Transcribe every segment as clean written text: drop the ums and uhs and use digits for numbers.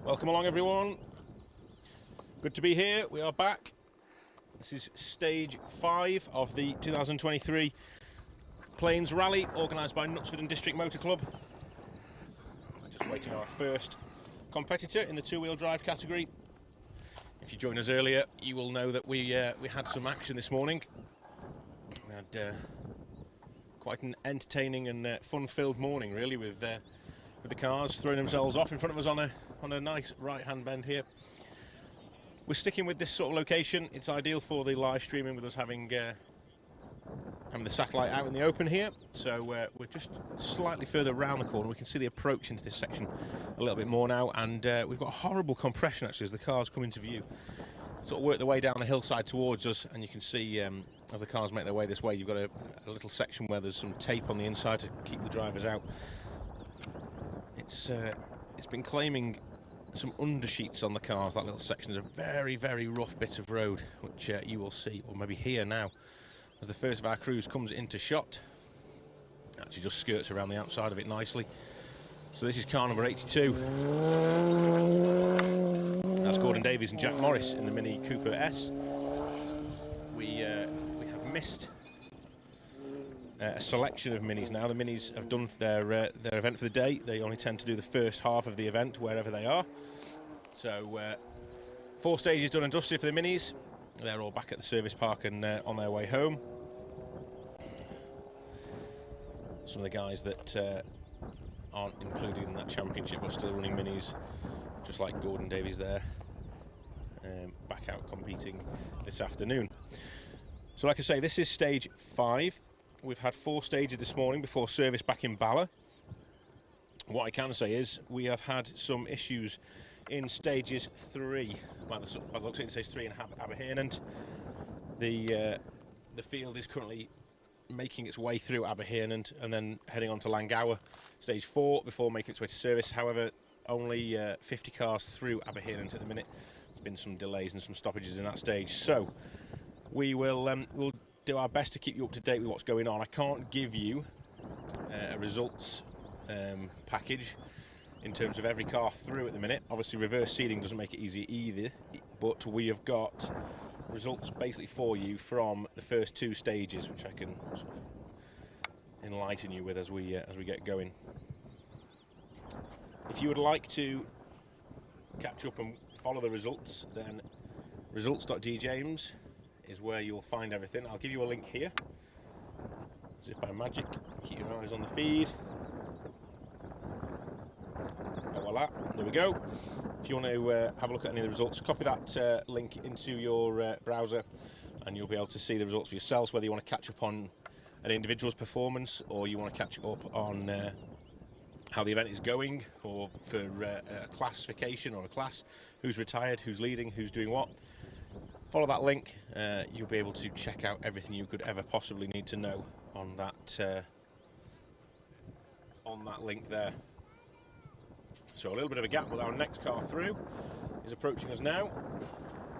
Welcome along, everyone. Good to be here. We are back. This is stage 5 of the 2023 Plains Rally, organised by Knutsford and District Motor Club. We're just waiting on our first competitor in the two-wheel drive category. If you joined us earlier, you will know that we had some action this morning. We had quite an entertaining and fun-filled morning, really, with the cars throwing themselves off in front of us on a nice right-hand bend here. We're sticking with this sort of location. It's ideal for the live streaming, with us having the satellite out in the open here. So we're just slightly further around the corner. We can see the approach into this section a little bit more now, and we've got horrible compression actually as the cars come into view. Sort of work their way down the hillside towards us, and you can see as the cars make their way this way, you've got a little section where there's some tape on the inside to keep the drivers out. It's been claiming some undersheets on the cars. That little section is a very, very rough bit of road, which you will see, or maybe hear now, as the first of our crews comes into shot. Actually just skirts around the outside of it nicely. So this is car number 82. That's Gordon Davies and Jack Morris in the Mini Cooper S. We have missed a selection of minis now. The minis have done their event for the day. They only tend to do the first half of the event wherever they are. So 4 stages done and dusted for the minis. They're all back at the service park and on their way home. Some of the guys that aren't included in that championship are still running minis, just like Gordon Davies there, back out competing this afternoon. So like I say, this is stage 5. We've had 4 stages this morning before service back in Bala. What I can say is we have had some issues in stages 3. By the looks of it, stage 3 in Aberhernant. The field is currently making its way through Aberhernant and then heading on to Langower, stage 4, before making its way to service. However, only 50 cars through Aberhernant at the minute. There's been some delays and some stoppages in that stage. So we will we'll do our best to keep you up to date with what's going on. I can't give you a results package in terms of every car through at the minute. Obviously reverse seeding doesn't make it easy either, but we have got results basically for you from the first 2 stages, which I can sort of enlighten you with as we get going. If you would like to catch up and follow the results, then results.djames is where you'll find everything. I'll give you a link here, as if by magic. Keep your eyes on the feed. Oh, voila, there we go. If you want to have a look at any of the results, copy that link into your browser, and you'll be able to see the results for yourselves, whether you want to catch up on an individual's performance, or you want to catch up on how the event is going, or for a classification or a class, who's retired, who's leading, who's doing what. Follow that link, you'll be able to check out everything you could ever possibly need to know on that link there. So a little bit of a gap, but our next car through is approaching us now.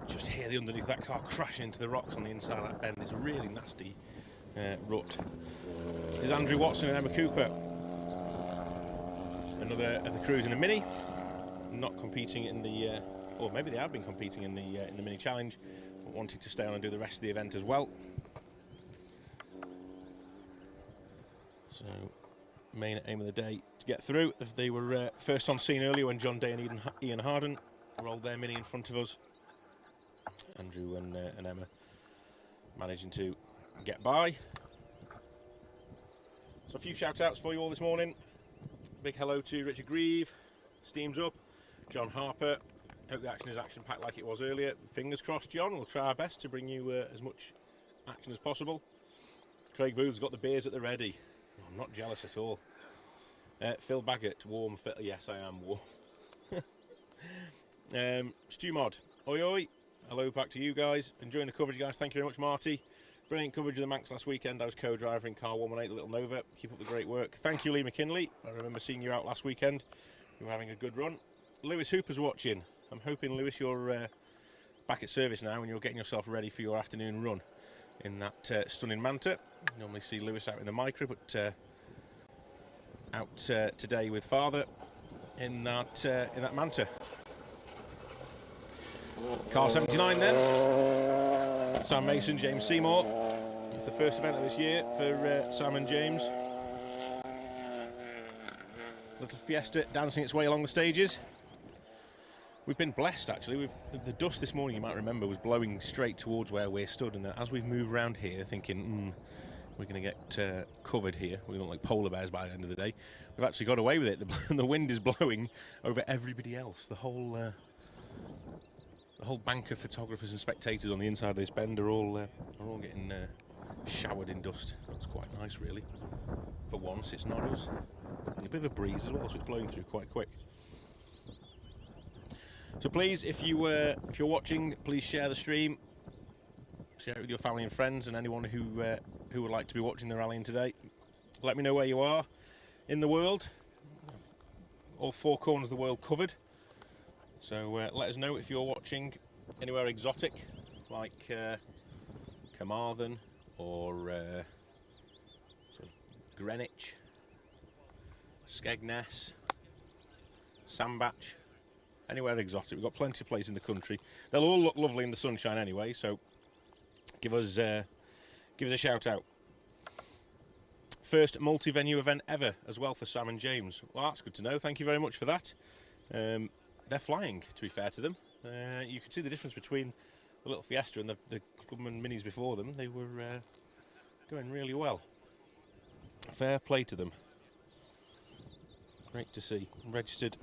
Just hear the underneath that car crashing into the rocks on the inside of that bend. It's a really nasty rut. This is Andrew Watson and Emma Cooper, another of the crews in a Mini, not competing in the or maybe they have been competing in the Mini Challenge, but wanting to stay on and do the rest of the event as well. So, main aim of the day to get through. They were first on scene earlier when John Day and Ian Harden rolled their Mini in front of us. Andrew and Emma managing to get by. So a few shout outs for you all this morning. Big hello to Richard Grieve, Steams Up, John Harper. Hope the action is action-packed like it was earlier. Fingers crossed, John. We'll try our best to bring you as much action as possible. Craig Booth's got the beers at the ready. Oh, I'm not jealous at all. Phil Baggett, warm. Yes, I am warm. Stu Mod, oi oi. Hello back to you guys. Enjoying the coverage, guys. Thank you very much, Marty. Brilliant coverage of the Manx last weekend. I was co-driver in car 118, the Little Nova. Keep up the great work. Thank you, Lee McKinley. I remember seeing you out last weekend. You were having a good run. Lewis Hooper's watching. I'm hoping, Lewis, you're back at service now and you're getting yourself ready for your afternoon run in that stunning Manta. You normally see Lewis out in the Micro, but out today with father in that Manta. Car 79 then. Sam Mason, James Seymour. It's the first event of this year for Sam and James. Little Fiesta dancing its way along the stages. We've been blessed actually. The dust this morning, you might remember, was blowing straight towards where we're stood, and as we've moved around here thinking, we're going to get covered here, we look like polar bears by the end of the day, we've actually got away with it. The wind is blowing over everybody else. The whole bank of photographers and spectators on the inside of this bend are all getting showered in dust. That's quite nice really. For once it's not us. A bit of a breeze as well, so it's blowing through quite quick. So please, if you're watching, please share the stream, share it with your family and friends, and anyone who would like to be watching the rallying today. Let me know where you are in the world. All four corners of the world covered. So let us know if you're watching anywhere exotic, like Carmarthen or sort of Greenwich, Skegness, Sandbach. Anywhere exotic. We've got plenty of places in the country. They'll all look lovely in the sunshine anyway, so give us a shout out. First multi-venue event ever as well for Sam and James. Well, that's good to know. Thank you very much for that. They're flying, to be fair to them. You can see the difference between the little Fiesta and the Clubman Minis before them. They were going really well. Fair play to them. Great to see. Registered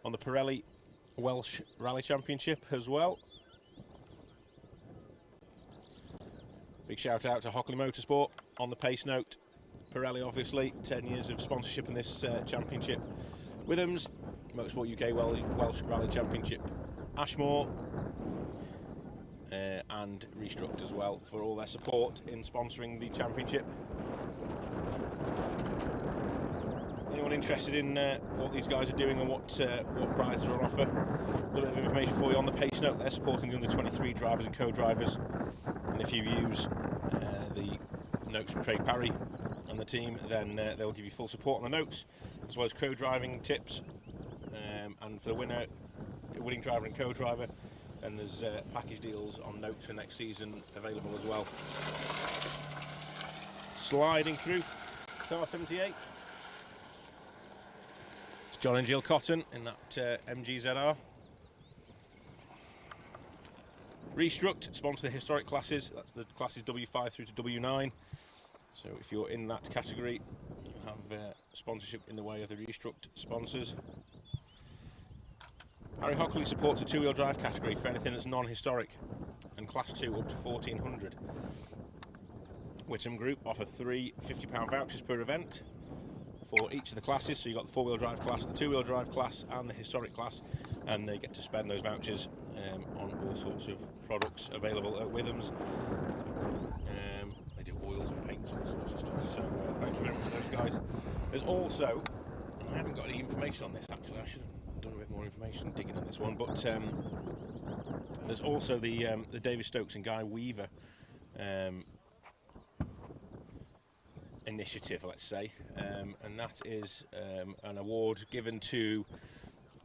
on the Pirelli Welsh Rally Championship as well. Big shout out to Hockley Motorsport on the pace note. Pirelli obviously, 10 years of sponsorship in this championship. Withams, Motorsport UK Welsh Rally Championship, Ashmore, and Restruct as well for all their support in sponsoring the championship. Anyone interested in what these guys are doing and what prizes are on offer? A little bit of information for you on the pace note. They're supporting the under 23 drivers and co-drivers, and if you use the notes from Craig Parry and the team, then they'll give you full support on the notes as well as co-driving tips, and for the winning driver and co-driver, and there's package deals on notes for next season available as well. Sliding through car 78. John and Jill Cotton in that MGZR. Restruct sponsor the historic classes. That's the classes W5 through to W9. So if you're in that category, you have sponsorship in the way of the Restruct sponsors. Harry Hockley supports the two-wheel drive category for anything that's non-historic, and Class 2 up to 1400. Whittam Group offer 3 £50 vouchers per event for each of the classes. So you've got the four-wheel drive class, the two-wheel drive class and the historic class, and they get to spend those vouchers on all sorts of products available at Withams. They do oils and paints, all sorts of stuff, so thank you very much to those guys. There's also, and I haven't got any information on this actually, I should have done a bit more information digging on this one, but there's also the David Stokes and Guy Weaver initiative, let's say, and that is an award given to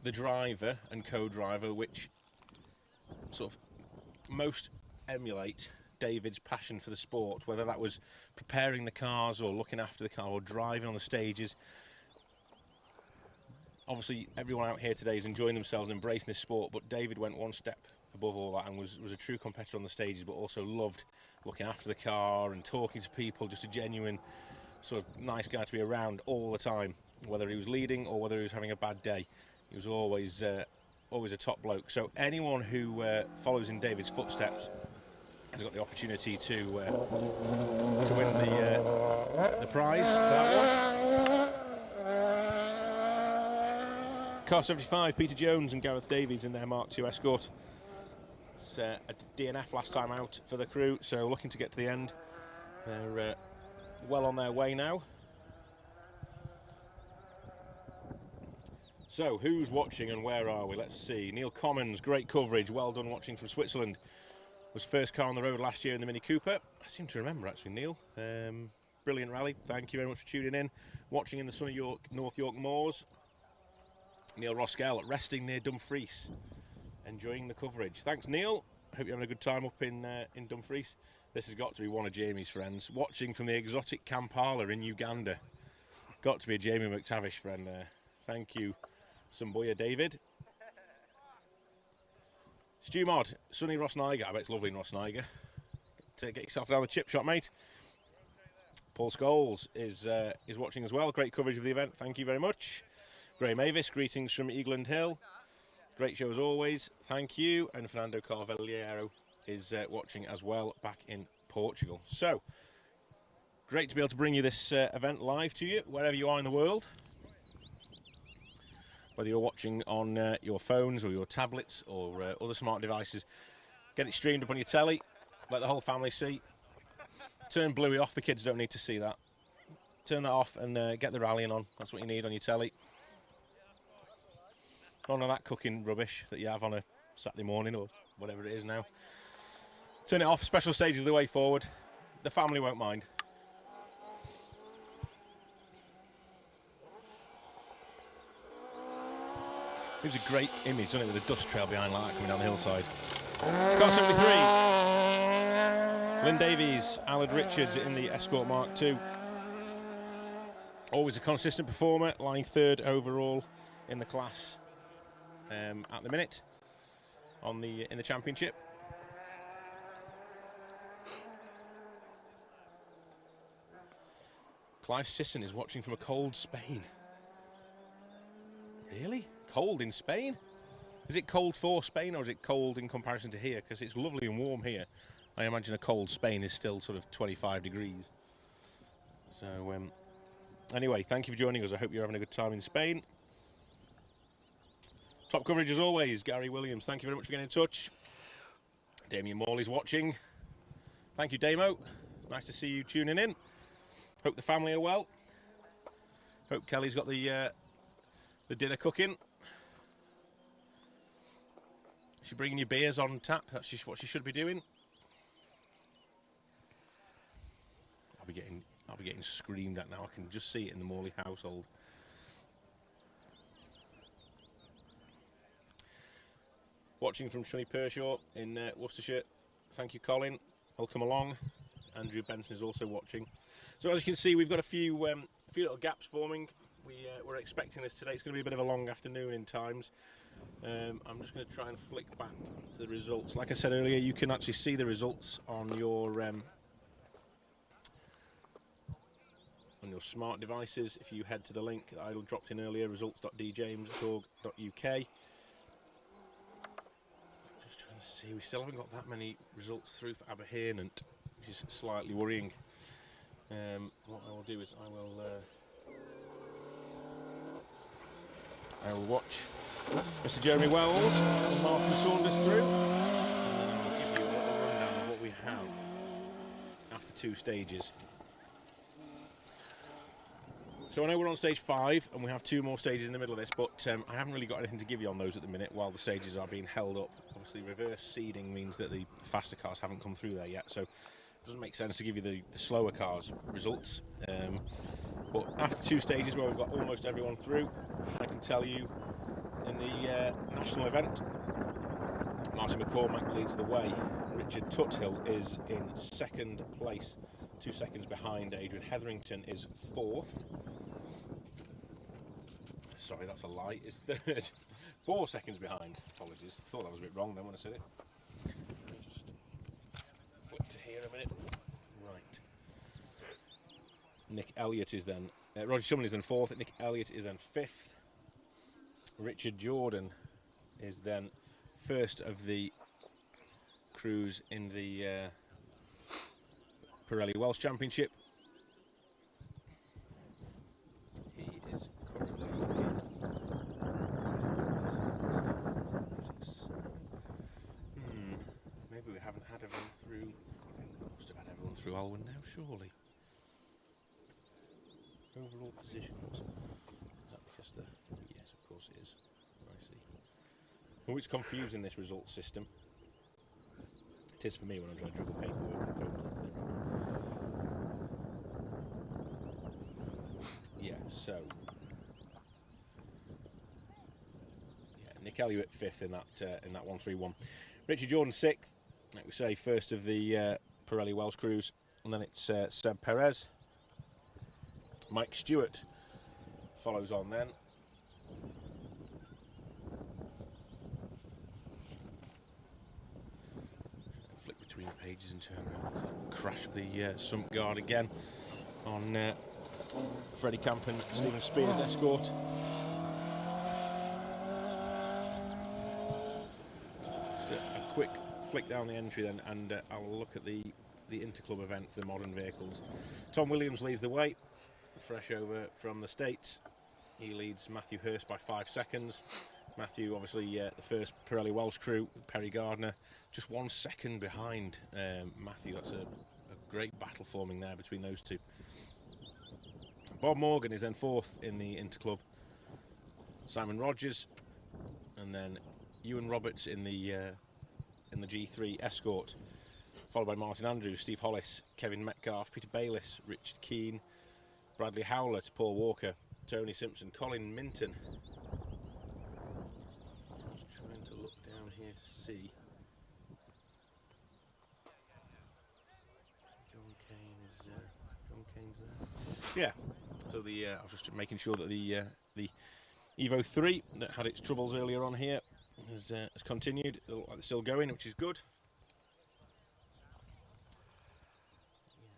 the driver and co-driver which sort of most emulate David's passion for the sport, whether that was preparing the cars or looking after the car or driving on the stages. Obviously everyone out here today is enjoying themselves and embracing this sport, but David went one step above all that and was a true competitor on the stages, but also loved looking after the car and talking to people, just a genuine sort of nice guy to be around all the time, whether he was leading or whether he was having a bad day. He was always a top bloke. So anyone who follows in David's footsteps has got the opportunity to win the prize for that one. Car 75, Peter Jones and Gareth Davies in their Mark II Escort. It's a DNF last time out for the crew, so looking to get to the end. They're well on their way now. So who's watching and where are we? Let's see. Neil Commons, great coverage, well done watching from Switzerland. Was first car on the road last year in the Mini Cooper. I seem to remember actually, Neil. Brilliant rally, thank you very much for tuning in. Watching in the sunny North York Moors. Neil Roskell resting near Dumfries. enjoying the coverage. Thanks, Neil. Hope you're having a good time up in Dumfries. This has got to be one of Jamie's friends, watching from the exotic Kampala in Uganda. Got to be a Jamie McTavish friend there. Thank you, Samboya David. Stu Mod, sunny Ross Niger. I bet it's lovely in Ross Niger. Get yourself down the chip shop, mate. Paul Scholes is watching as well. Great coverage of the event. Thank you very much. Graham Avis, greetings from Eagland Hill. Great show as always. Thank you. And Fernando Carvalheiro is watching as well back in Portugal. So, great to be able to bring you this event live to you, wherever you are in the world. Whether you're watching on your phones or your tablets or other smart devices, get it streamed up on your telly. Let the whole family see. Turn Bluey off, the kids don't need to see that. Turn that off and get the rallying on. That's what you need on your telly. None of that cooking rubbish that you have on a Saturday morning or whatever it is now. Turn it off, special stage is the way forward. The family won't mind. It was a great image, wasn't it, with a dust trail behind like that coming down the hillside. Car 73. Lynn Davies, Allard Richards in the Escort Mark II. Always a consistent performer, lying third overall in the class at the minute in the championship. Clive Sisson is watching from a cold Spain. Really? Cold in Spain? Is it cold for Spain or is it cold in comparison to here? Because it's lovely and warm here. I imagine a cold Spain is still sort of 25 degrees. So, anyway, thank you for joining us. I hope you're having a good time in Spain. Top coverage as always, Gary Williams. Thank you very much for getting in touch. Damien Morley's watching. Thank you, Damo. Nice to see you tuning in. Hope the family are well. Hope Kelly's got the dinner cooking. Is she bringing you beers on tap? That's just what she should be doing. I'll be getting screamed at now. I can just see it in the Morley household. Watching from Shunny Pershaw in Worcestershire. Thank you, Colin. Welcome along. Andrew Benson is also watching. So as you can see, we've got a few little gaps forming. We're expecting this today. It's going to be a bit of a long afternoon in times. I'm just going to try and flick back to the results. Like I said earlier, you can actually see the results on your smart devices if you head to the link that I dropped in earlier, results.djames.org.uk. Just trying to see, we still haven't got that many results through for Aberhernant, which is slightly worrying. What I will do is I will watch Mr. Jeremy Wells and Martin Saunders through, and then I will give you a little rundown of what we have after two stages. So I know we're on stage 5 and we have 2 more stages in the middle of this, but I haven't really got anything to give you on those at the minute while the stages are being held up. Obviously reverse seeding means that the faster cars haven't come through there yet, so it doesn't make sense to give you the slower cars results. But after 2 stages where we've got almost everyone through, I can tell you in the national event, Martin McCormack leads the way. Richard Tuthill is in 2nd place, 2 seconds behind. Adrian Hetherington is 4th. Sorry, that's a lie. Is 3rd. 4 seconds behind. Apologies. Thought that was a bit wrong then when I said it. Let me just flip to here a minute. Right. Nick Elliott is then... Roger Shumlin is then 4th. Nick Elliott is then 5th. Richard Jordan is then 1st of the crews in the Pirelli Welsh Championship. He is currently in... maybe we haven't had everyone through. We must have had everyone through Alwyn now, surely. Overall positions. Is that because the... Yes, of course it is. I see. Oh, it's confusing, this result system. It is for me when I'm trying to juggle paperwork and phones and everything. Yeah, so... Yeah, Nick Kelly at 5th in that 131. Richie Jordan 6th. Like we say, first of the Pirelli Welsh crews, and then it's Seb Perez. Mike Stewart follows on then. Flick between pages and turn around. There's that crash of the sump guard again on Freddie Camp and Stephen Spears' Escort. Just a quick flick down the entry then, and I'll look at the Interclub event for the modern vehicles. Tom Williams leads the way, fresh over from the States. He leads Matthew Hurst by 5 seconds. Matthew, obviously, the first Pirelli Welsh crew, Perry Gardner, just 1 second behind Matthew. That's a great battle forming there between those two. Bob Morgan is then 4th in the Interclub. Simon Rogers, and then Ewan Roberts in the G3 Escort, followed by Martin Andrews, Steve Hollis, Kevin Metcalf, Peter Bayliss, Richard Keane, Bradley Howlett, Paul Walker, Tony Simpson, Colin Minton. Just trying to look down here to see. John Kane's there. Yeah. So I was just making sure that the Evo 3 that had its troubles earlier on here has continued. They look like they're still going, which is good.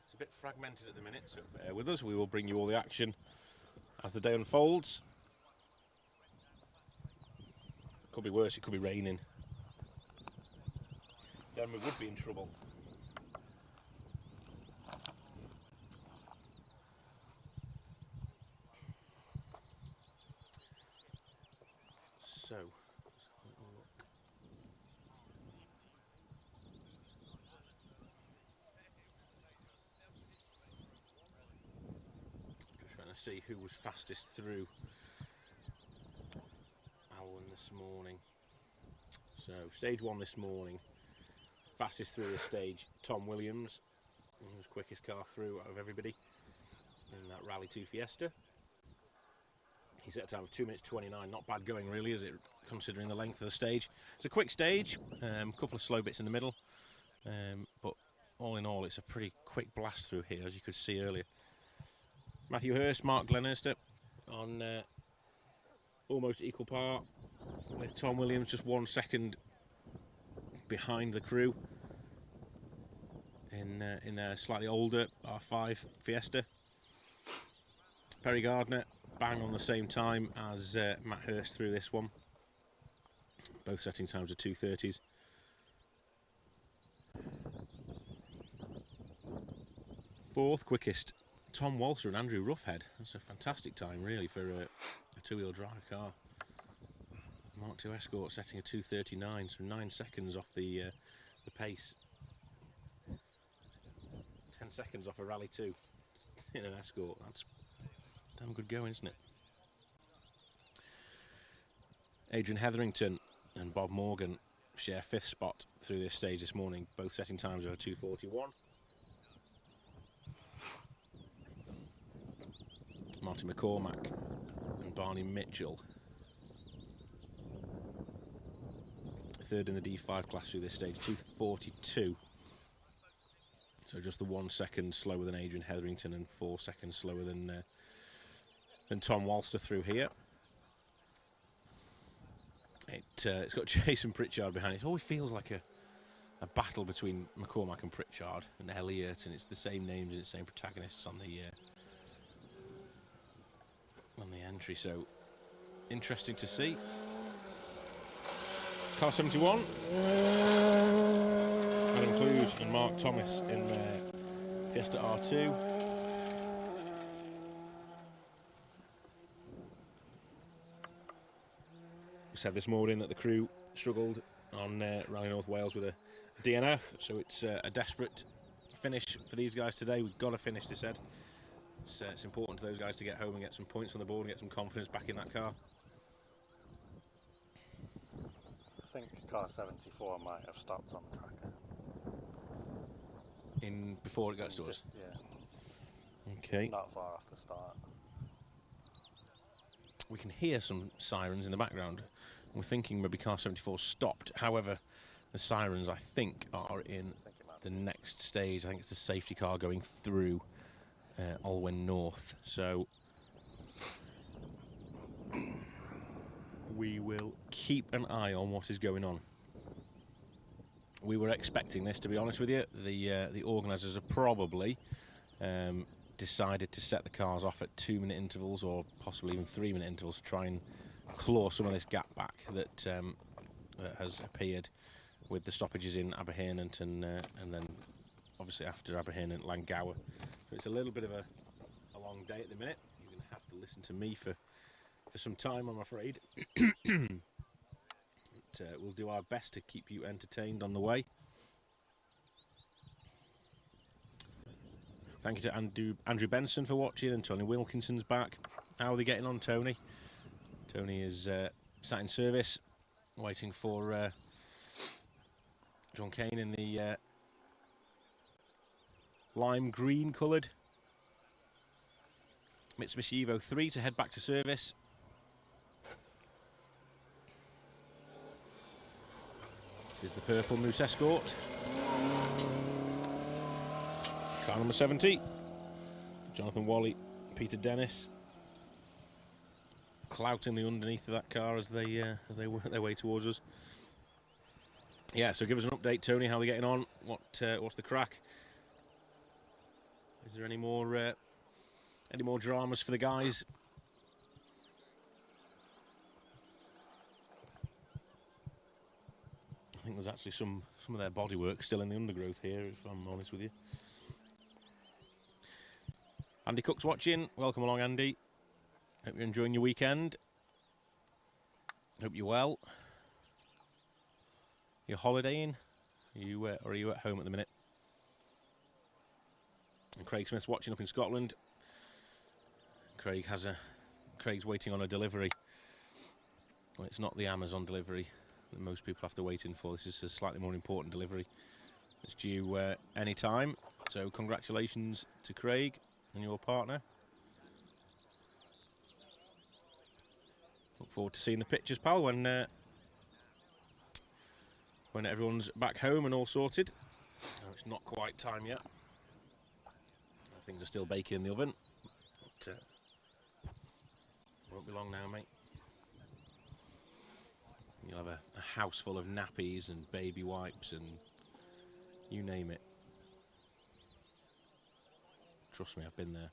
It's a bit fragmented at the minute, so bear with us. We will bring you all the action as the day unfolds. Could be worse, it could be raining. Then we would be in trouble. So, just trying to see who was fastest through Allen this morning. So, stage 1 this morning, fastest through the stage, Tom Williams. He was quickest car through out of everybody in that Rally 2 Fiesta. He set a time of 2 minutes 29. Not bad going, really, is it, considering the length of the stage? It's a quick stage, a couple of slow bits in the middle, but all in all, it's a pretty quick blast through here, as you could see earlier. Matthew Hurst, Mark Glenhurster on almost equal par with Tom Williams, just 1 second behind the crew in their slightly older R5 Fiesta. Perry Gardner bang on the same time as Matt Hurst through this one, both setting times of 2:30s. Fourth quickest, Tom Walser and Andrew Roughhead. That's a fantastic time, really, for a two-wheel drive car. Mark II Escort setting a 2:39, so 9 seconds off the pace. 10 seconds off a Rally 2 in an Escort. That's damn good going, isn't it? Adrian Hetherington and Bob Morgan share 5th spot through this stage this morning, both setting times over 2:41. Martin McCormack and Barney Mitchell, 3rd in the D5 class through this stage, 2:42. So just the 1 second slower than Adrian Hetherington and 4 seconds slower than Tom Walster through here. It's got Jason Pritchard behind it. It always feels like a battle between McCormack and Pritchard and Elliott, and it's the same names and it's the same protagonists on the entry. So interesting to see. Car 71. Adam Clues and Mark Thomas in their Fiesta R2. We said this morning that the crew struggled on Rally North Wales with a DNF, so it's a desperate finish for these guys today. We've got to finish, they said. It's important to those guys to get home and get some points on the board and get some confidence back in that car. I think car 74 might have stopped on the tracker. Before it gets to us? Yeah. Okay. Not far off the start. We can hear some sirens in the background. We're thinking maybe car 74 stopped. However, the sirens, I think, are in the next stage. I think it's the safety car going through Olwen North. So we will keep an eye on what is going on. We were expecting this, to be honest with you. The organisers have probably decided to set the cars off at 2-minute intervals, or possibly even 3-minute intervals, to try and claw some of this gap back that that has appeared with the stoppages in Aberhernant and then obviously after Aberhernant, Langgower. So it's a little bit of a long day at the minute. You're going to have to listen to me for some time, I'm afraid. But, we'll do our best to keep you entertained on the way. Thank you to Andrew Benson for watching, and Tony Wilkinson's back. How are they getting on, Tony? Tony is sat in service, waiting for John Kane in the lime green coloured Mitsubishi Evo 3 to head back to service. This is the purple Moose Escort. Car number 70. Jonathan Wally, Peter Dennis, clouting the underneath of that car as they work their way towards us. Yeah, so give us an update, Tony. How are they getting on? What's the crack? Is there any more dramas for the guys? I think there's actually some of their bodywork still in the undergrowth here, if I'm honest with you. Andy Cook's watching. Welcome along, Andy. Hope you're enjoying your weekend. Hope you're well. You're holidaying? Or are you at home at the minute? And Craig Smith's watching up in Scotland. Craig's waiting on a delivery. Well, it's not the Amazon delivery that most people have to wait in for. This is a slightly more important delivery. It's due any time. So congratulations to Craig and your partner. Look forward to seeing the pictures, pal, when everyone's back home and all sorted. Oh, it's not quite time yet. Things are still baking in the oven. But, won't be long now, mate. You'll have a house full of nappies and baby wipes and you name it. Trust me, I've been there.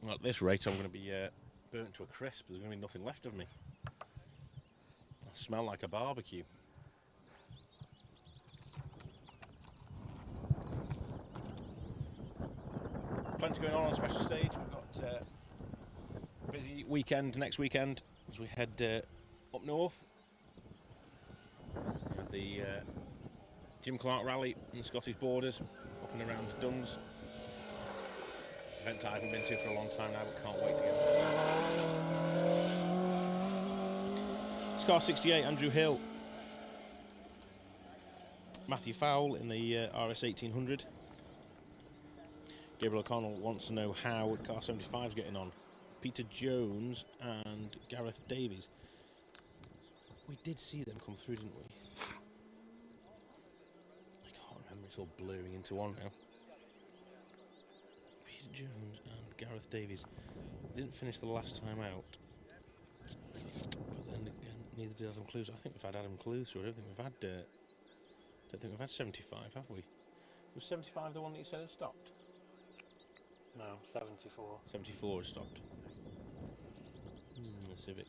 Well, at this rate, I'm going to be burnt to a crisp. There's going to be nothing left of me. I smell like a barbecue. Plenty going on special stage. We've got a busy weekend next weekend as we head up north. We have the Jim Clark Rally in the Scottish Borders up and around Duns. Event I haven't been to for a long time now, but can't wait to get. Scar 68, Andrew Hill. Matthew Fowle in the RS 1800. Gabriel O'Connell wants to know how car 75 is getting on. Peter Jones and Gareth Davies. We did see them come through, didn't we? I can't remember, it's all blurring into one now. Peter Jones and Gareth Davies didn't finish the last time out. But then again, neither did Adam Clues. I think we've had Adam Clues through. I don't think we've had 75, have we? Was 75 the one that you said had stopped? No, 74. 74 has stopped. The Civic.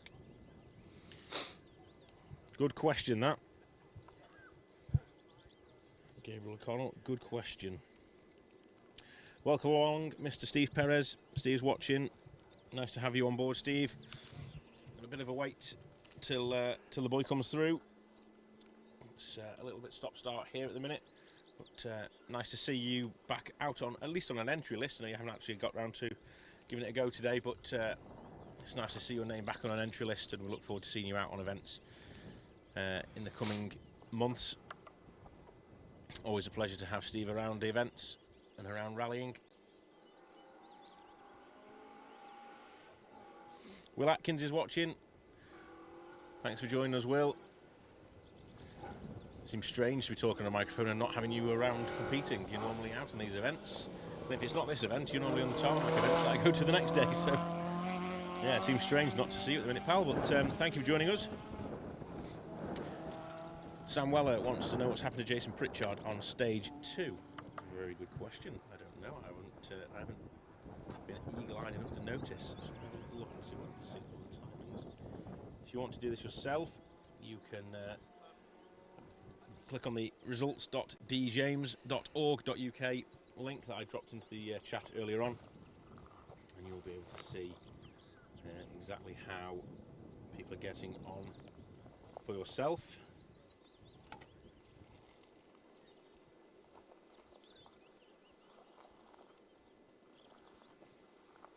Good question, that. Gabriel O'Connell, good question. Welcome along, Mr. Steve Perez. Steve's watching. Nice to have you on board, Steve. Got a bit of a wait till the boy comes through. It's a little bit stop-start here at the minute. But nice to see you back out on, at least on an entry list. I know you haven't actually got round to giving it a go today, but it's nice to see your name back on an entry list, and we look forward to seeing you out on events in the coming months. Always a pleasure to have Steve around the events and around rallying. Will Atkins is watching. Thanks for joining us, Will. Seems strange to be talking on a microphone and not having you around competing. You're normally out in these events. And if it's not this event, you're normally on the tarmac events that I go to the next day. So, yeah, it seems strange not to see you at the minute, pal. But thank you for joining us. Sam Weller wants to know what's happened to Jason Pritchard on stage 2. Very good question. I don't know. I haven't been eagle-eyed enough to notice. Just have a look and see what the timings. If you want to do this yourself, you can click on the results.djames.org.uk link that I dropped into the chat earlier on, and you'll be able to see exactly how people are getting on for yourself.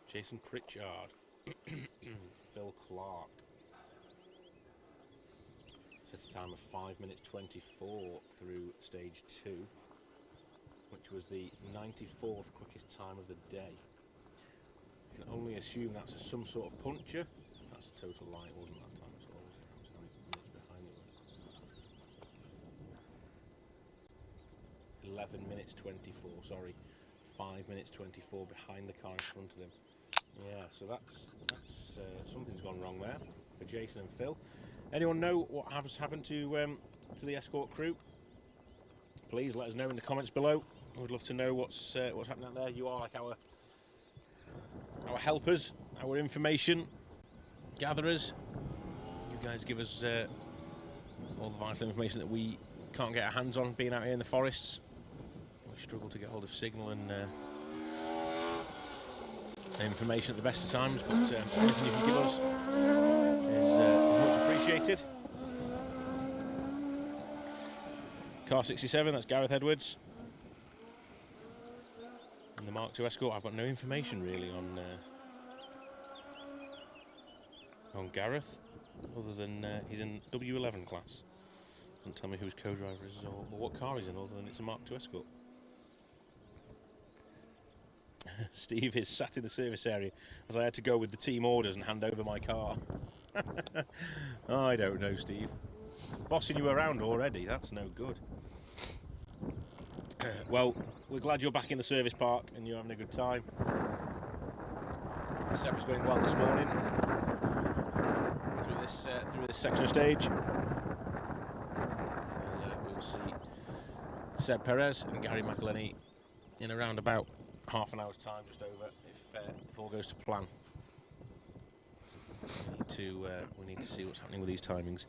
Jason Pritchard, Phil Clark. Set a time of 5 minutes 24 through stage 2, which was the 94th quickest time of the day. You can only assume that's some sort of puncture. That's a total lie, it wasn't that time at all, was it? I was 90 minutes behind it. 11 minutes 24, sorry. 5 minutes 24 behind the car in front of them. Yeah, so that's something's gone wrong there for Jason and Phil. Anyone know what has happened to the escort crew? Please let us know in the comments below. I would love to know what's happening out there. You are like our helpers, our information gatherers. You guys give us all the vital information that we can't get our hands on being out here in the forests. We struggle to get hold of signal and information at the best of times, but anything you can give us is much appreciated. Car 67, that's Gareth Edwards. And the Mark II Escort, I've got no information really on Gareth, other than he's in W11 class. Doesn't tell me who his co-driver is or what car he's in, other than it's a Mark II Escort. Steve is sat in the service area as I had to go with the team orders and hand over my car. I don't know, Steve. Bossing you around already, that's no good. Well, we're glad you're back in the service park and you're having a good time. The set was going well this morning through this section of stage. We'll see Seb Perez and Gary McElhenney in around about half an hour's time, just over, if all goes to plan. We need to see what's happening with these timings.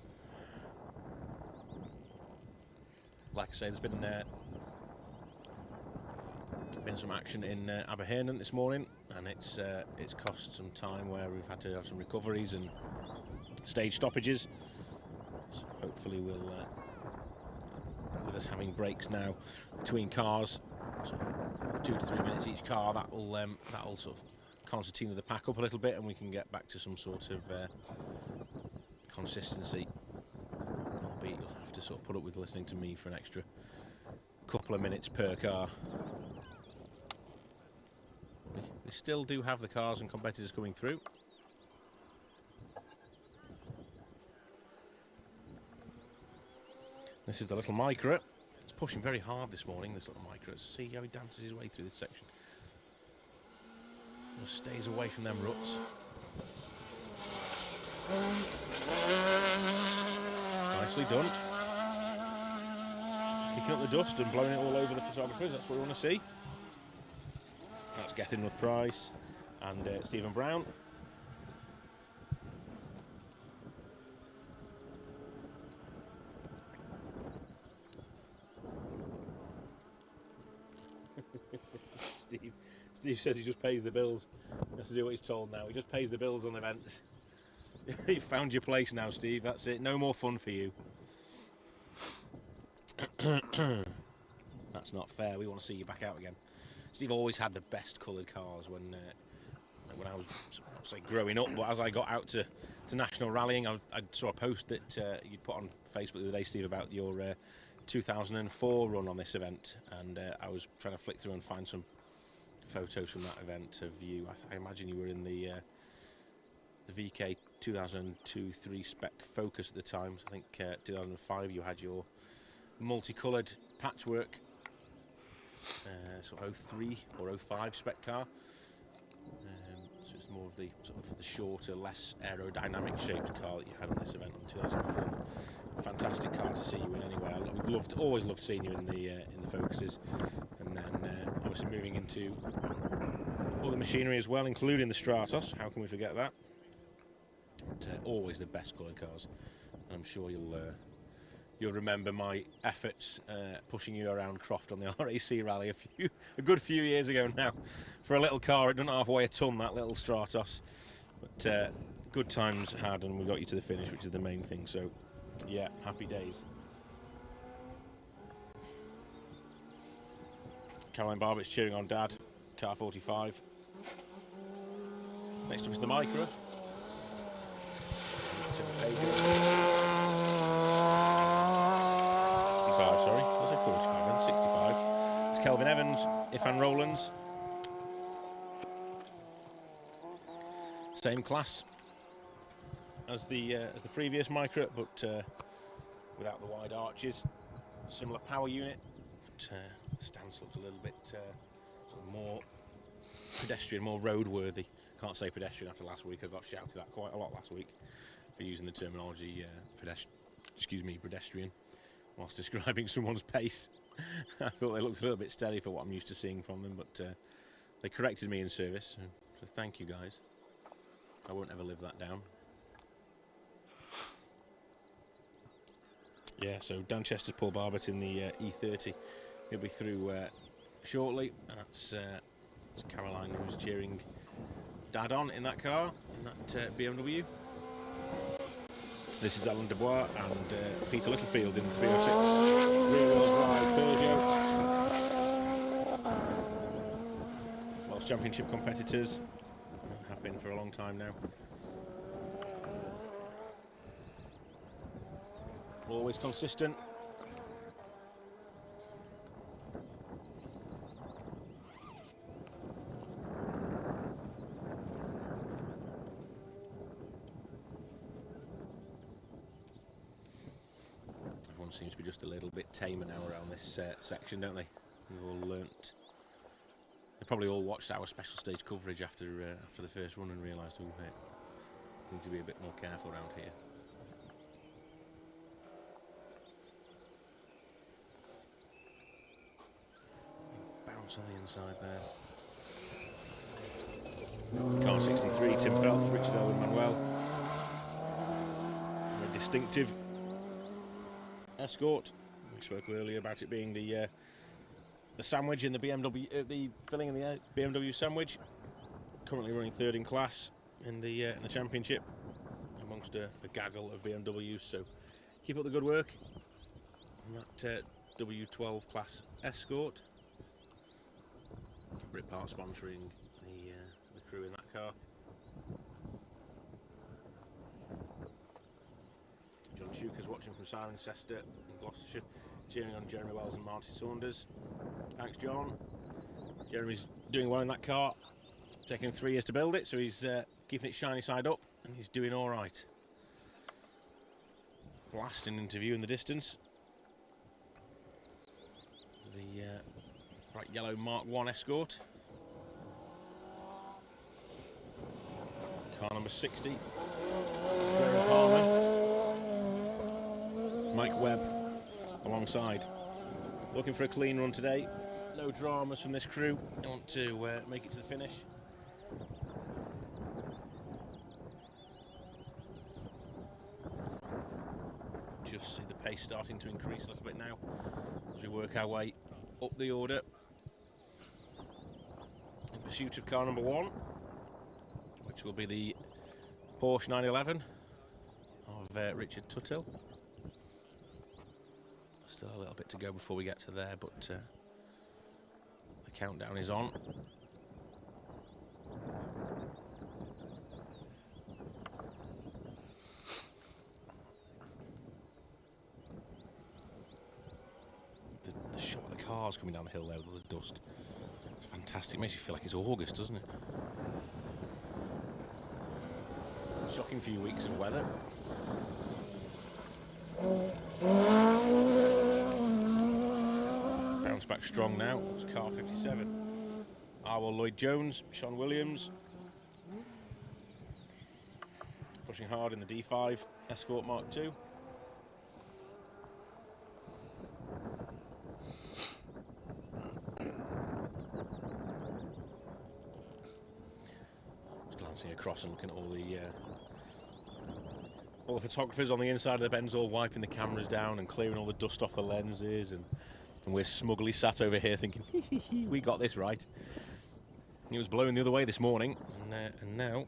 Like I say, there's been some action in Aberherdon this morning, and it's cost some time where we've had to have some recoveries and stage stoppages. So hopefully we'll, with us having breaks now between cars, sort of 2 to 3 minutes each car, that'll sort of concertina the pack up a little bit, and we can get back to some sort of consistency. Albeit you'll have to sort of put up with listening to me for an extra couple of minutes per car. We still do have the cars and competitors coming through. This is the little Micra. It's pushing very hard this morning, this little Micra. Let's see how he dances his way through this section. Just stays away from them ruts. Nicely done. Kicking up the dust and blowing it all over the photographers, that's what we want to see. That's Gethin with Price and Stephen Brown. Steve says he just pays the bills. He has to do what he's told now. He just pays the bills on events. You've found your place now, Steve. That's it. No more fun for you. That's not fair. We want to see you back out again. Steve always had the best coloured cars when I was say growing up, but as I got out to national rallying, I saw a post that you'd put on Facebook the other day, Steve, about your 2004 run on this event, and I was trying to flick through and find some photos from that event of you. I imagine you were in the VK 2002-3 spec Focus at the time. So I think 2005 you had your multicoloured patchwork sort of 03 or 05 spec car. So it's more of the sort of the shorter, less aerodynamic shaped car that you had on this event in 2004. Fantastic car to see you in anyway. We've always loved seeing you in the Focuses, and then obviously moving into all the machinery as well, including the Stratos. How can we forget that? But, always the best coloured cars, and I'm sure you'll remember my efforts pushing you around Croft on the RAC rally a good few years ago now. For a little car, it doesn't half weigh a ton, that little Stratos. But good times had, and we got you to the finish, which is the main thing. So, yeah, happy days. Caroline Barbett's cheering on Dad, car 45. Next up is the Micra. 65. It's Kelvin Evans, Ifan Rowlands. Same class as the previous Micra, but without the wide arches. Similar power unit, but the stance looks a little bit sort of more pedestrian, more roadworthy. Can't say pedestrian after last week. I got shouted at quite a lot last week for using the terminology pedestrian whilst describing someone's pace. I thought they looked a little bit steady for what I'm used to seeing from them, but they corrected me in service, so thank you guys. I won't ever live that down. Yeah, so Dan Chester's Paul Barbett in the E30. He'll be through shortly. That's Caroline, who's cheering Dad on in that car, in that BMW. This is Alan Dubois and Peter Littlefield in the 306 rear-wheel drive Peugeot. Welsh Championship competitors, have been for a long time now. Always consistent. Everyone seems to be just a little bit tamer now around this section, don't they? They've all learnt. They probably all watched our special stage coverage after the first run and realised, oh, hey, we need to be a bit more careful around here. Bounce on the inside there. Car 63, Tim Phelps, Richard Owen Manuel. A distinctive Escort. We spoke earlier about it being the sandwich in the BMW, the filling in the BMW sandwich. Currently running third in class in the championship amongst a gaggle of BMWs. So keep up the good work on that W12 class Escort. Britpart sponsoring the crew in that car. John Shuker's watching from Cirencester in Gloucestershire, cheering on Jeremy Wells and Marty Saunders. Thanks, John. Jeremy's doing well in that car. It's taken him 3 years to build it, so he's keeping it shiny side up, and he's doing all right. Blasting into view in the distance. The bright yellow Mark 1 Escort. Car number 60. Graham Palmer. Mike Webb alongside. Looking for a clean run today. No dramas from this crew. They want to make it to the finish. Just see the pace starting to increase a little bit now as we work our way up the order. In pursuit of car number 1, which will be the Porsche 911 of Richard Tuthill. Still a little bit to go before we get to there, but the countdown is on. cars coming down the hill there with all the dust. It's fantastic. It makes you feel like it's August, doesn't it? Shocking few weeks of weather. Bounce back strong now. It's car 57. Arwell Lloyd-Jones, Sean Williams. Pushing hard in the D5 Escort Mark II. Just glancing across and looking at all the photographers on the inside of the bends, all wiping the cameras down and clearing all the dust off the lenses, and we're smugly sat over here thinking, hee, we got this right. It was blowing the other way this morning, and now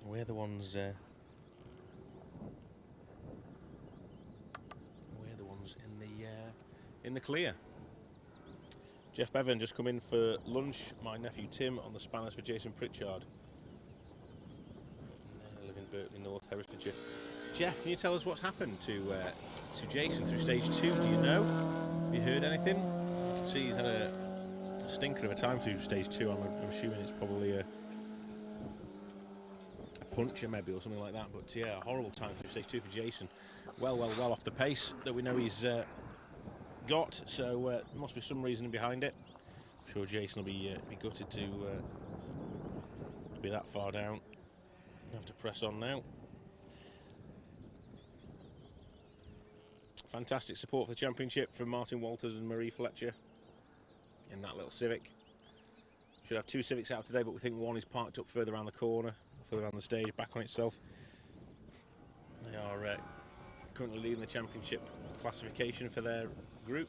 we're the ones. In the clear. Jeff Bevan just come in for lunch. My nephew Tim on the spanners for Jason Pritchard. They live in Berkeley North, Herefordshire. Jeff, can you tell us what's happened to Jason through stage 2? Do you know? Have you heard anything? I can see he's had a stinker of a time through stage 2. I'm assuming it's probably a puncture maybe or something like that. But yeah, a horrible time through stage 2 for Jason. Well off the pace that we know he's got, so there must be some reason behind it. I'm sure Jason will be gutted to be that far down. I have to press on now. Fantastic support for the championship from Martin Walters and Marie Fletcher in that little Civic. Should have 2 Civics out today, but we think one is parked up further around the corner, further around the stage, back on itself. They are currently leading the championship classification for their group.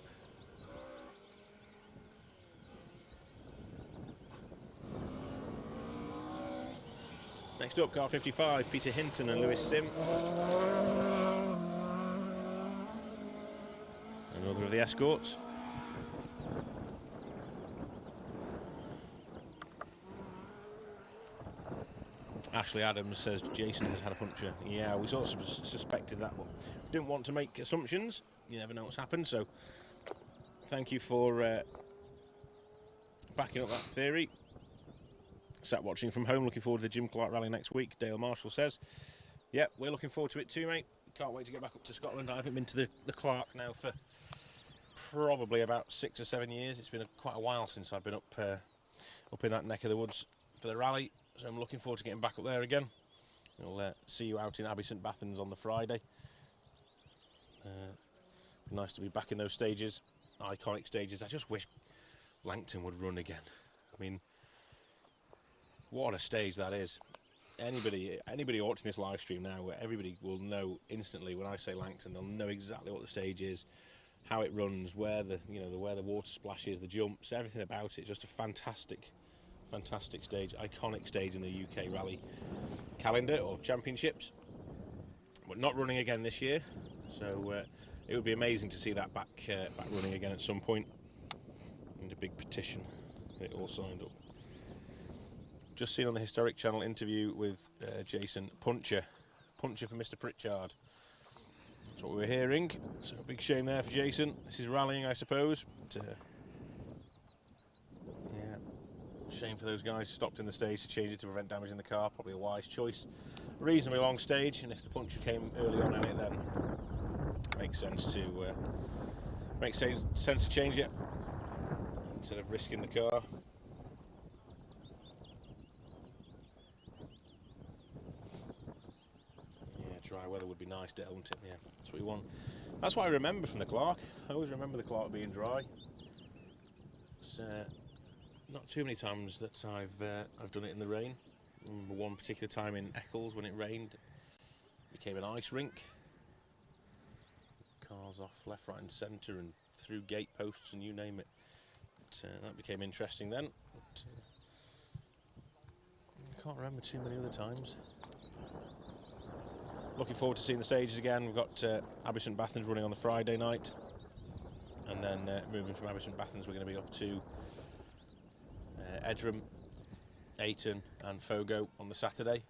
Next up, car 55, Peter Hinton and Lewis Sim. Another of the escorts. Ashley Adams says Jason has had a puncture. Yeah, we sort of suspected that one. Didn't want to make assumptions. You never know what's happened, so thank you for backing up that theory. Sat watching from home, looking forward to the Jim Clark Rally next week, Dale Marshall says. Yep, we're looking forward to it too, mate. Can't wait to get back up to Scotland. I haven't been to the Clark now for probably about 6 or 7 years. It's been quite a while since I've been up in that neck of the woods for the rally, so I'm looking forward to getting back up there again. We'll see you out in Abbey St Bathans on the Friday. Be nice to be back in those stages, iconic stages. I just wish Langton would run again. I mean, what a stage that is. Anybody watching this live stream now, everybody will know instantly when I say Langton. They'll know exactly what the stage is, how it runs, where the water splash is, the jumps, everything about it. Just a fantastic stage, iconic stage in the UK rally calendar or championships. But not running again this year, so it would be amazing to see that back running again at some point. And a big petition, get it all signed up. Just seen on the Historic Channel interview with Jason, puncture for Mr. Pritchard. That's what we were hearing. So a big shame there for Jason. This is rallying, I suppose. But, yeah, shame for those guys stopped in the stage to change it to prevent damage in the car. Probably a wise choice. Reasonably long stage, and if the puncture came early on in it, then it makes sense to change it instead of risking the car. Dry weather would be nice, wouldn't it? Yeah, that's what we want. That's what I remember from the Clark. I always remember the Clark being dry. It's not too many times that I've done it in the rain. I remember one particular time in Eccles when it rained. It became an ice rink. Cars off left, right and centre and through gate posts and you name it. But, that became interesting then. But, I can't remember too many other times. Looking forward to seeing the stages again. We've got Abbey St Bathans running on the Friday night, and then moving from Abbey St Bathans we're going to be up to Edram, Ayton and Fogo on the Saturday.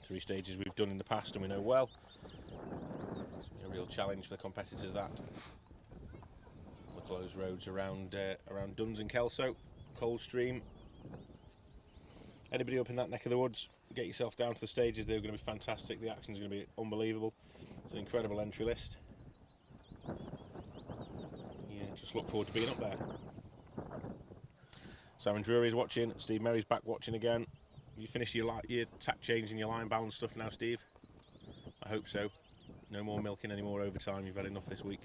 3 stages we've done in the past and we know well. It's been a real challenge for the competitors, that. closed roads around around Duns and Kelso, Coldstream. Anybody up in that neck of the woods, get yourself down to the stages. They're going to be fantastic. The action's going to be unbelievable. It's an incredible entry list. Yeah, just look forward to being up there. Simon Drury's watching. Steve Merry's back watching again. You finished your tack change and your line balance stuff now, Steve? I hope so. No more milking, any more overtime. You've had enough this week.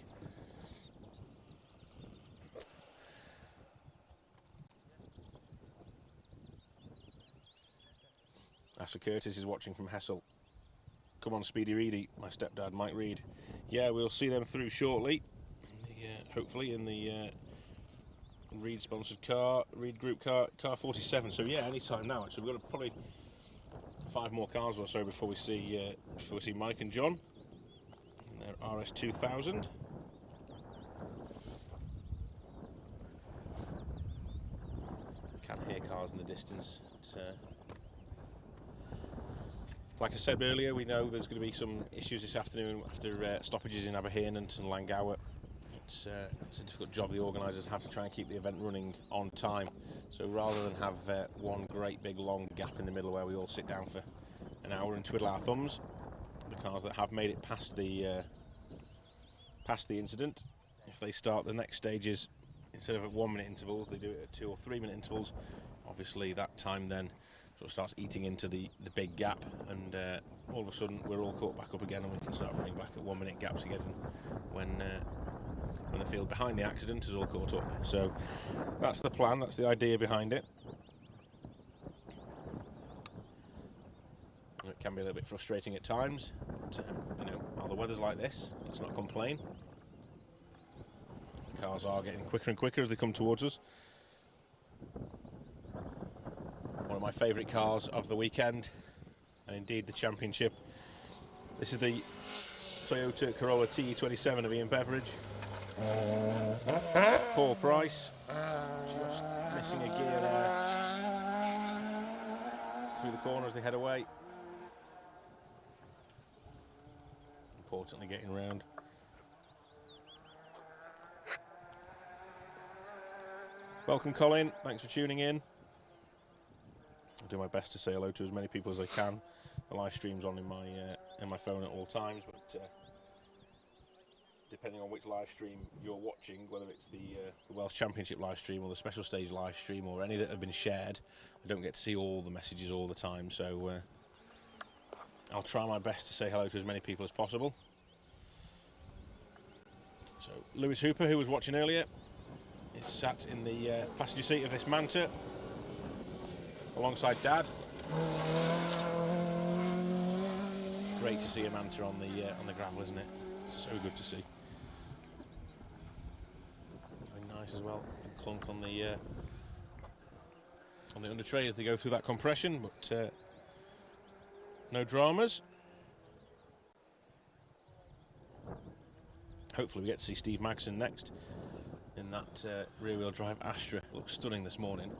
Ashley Curtis is watching from Hessel. Come on, Speedy Reedy, my stepdad, Mike Reed. Yeah, we'll see them through shortly. Hopefully in the Reed-sponsored car, Reed Group car 47. So yeah, any time now. Actually, we've got probably 5 more cars or so before we see Mike and John. And their RS 2000. Can hear cars in the distance. Like I said earlier, we know there's going to be some issues this afternoon after stoppages in Aberherne and Langauer. It's a difficult job. The organisers have to try and keep the event running on time. So rather than have one great big long gap in the middle where we all sit down for an hour and twiddle our thumbs, the cars that have made it past the incident, if they start the next stages instead of at 1 minute intervals, they do it at 2 or 3 minute intervals. Obviously that time then sort of starts eating into the big gap, and all of a sudden we're all caught back up again, and we can start running back at 1 minute gaps again when the field behind the accident is all caught up. So that's the plan, that's the idea behind it. It can be a little bit frustrating at times, but while the weather's like this, let's not complain. The cars are getting quicker and quicker as they come towards us. One of my favourite cars of the weekend, and indeed the championship. This is the Toyota Corolla TE27 of Ian Beveridge. Poor Price, just missing a gear there through the corner as they head away. Importantly getting round. Welcome Colin, thanks for tuning in. I'll do my best to say hello to as many people as I can. The live stream's on in my phone at all times, but depending on which live stream you're watching, whether it's the Welsh Championship live stream or the special stage live stream or any that have been shared, I don't get to see all the messages all the time, so I'll try my best to say hello to as many people as possible. So Lewis Hooper, who was watching earlier, is sat in the passenger seat of this Manta alongside Dad. Great to see a Manta on the gravel, isn't it? So good to see. Very nice as well. Big clunk on the under tray as they go through that compression, but no dramas. Hopefully we get to see Steve Magson next in that rear-wheel drive Astra. Looks stunning this morning.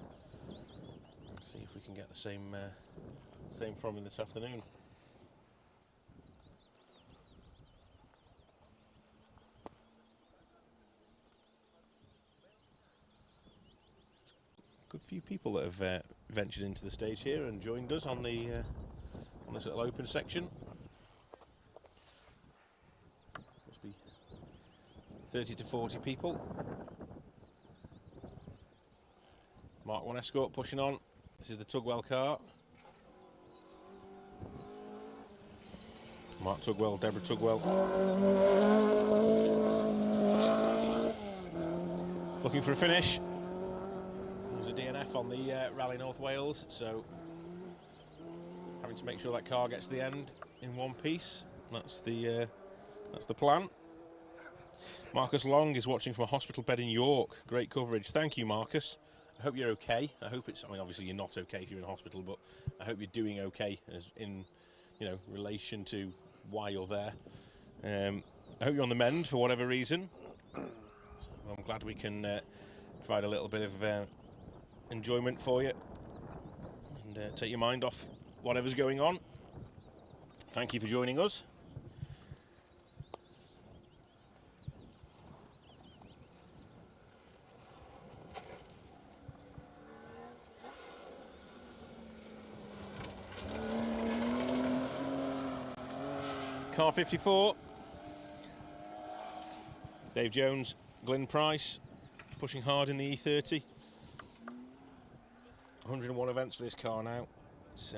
Let's see if we can get the same from him this afternoon. Good few people that have ventured into the stage here and joined us on this little open section. Must be 30 to 40 people. Mark 1 Escort pushing on. This is the Tugwell car. Mark Tugwell, Deborah Tugwell. Looking for a finish. There's a DNF on the Rally North Wales, so having to make sure that car gets to the end in one piece. That's the plan. Marcus Long is watching from a hospital bed in York. Great coverage. Thank you, Marcus. I hope you're okay. I hope it's, I mean, obviously you're not okay if you're in hospital, but I hope you're doing okay as in, relation to why you're there. I hope you're on the mend for whatever reason. So I'm glad we can provide a little bit of enjoyment for you and take your mind off whatever's going on. Thank you for joining us. Car 54. Dave Jones, Glyn Price, pushing hard in the E30. 101 events for this car now. It's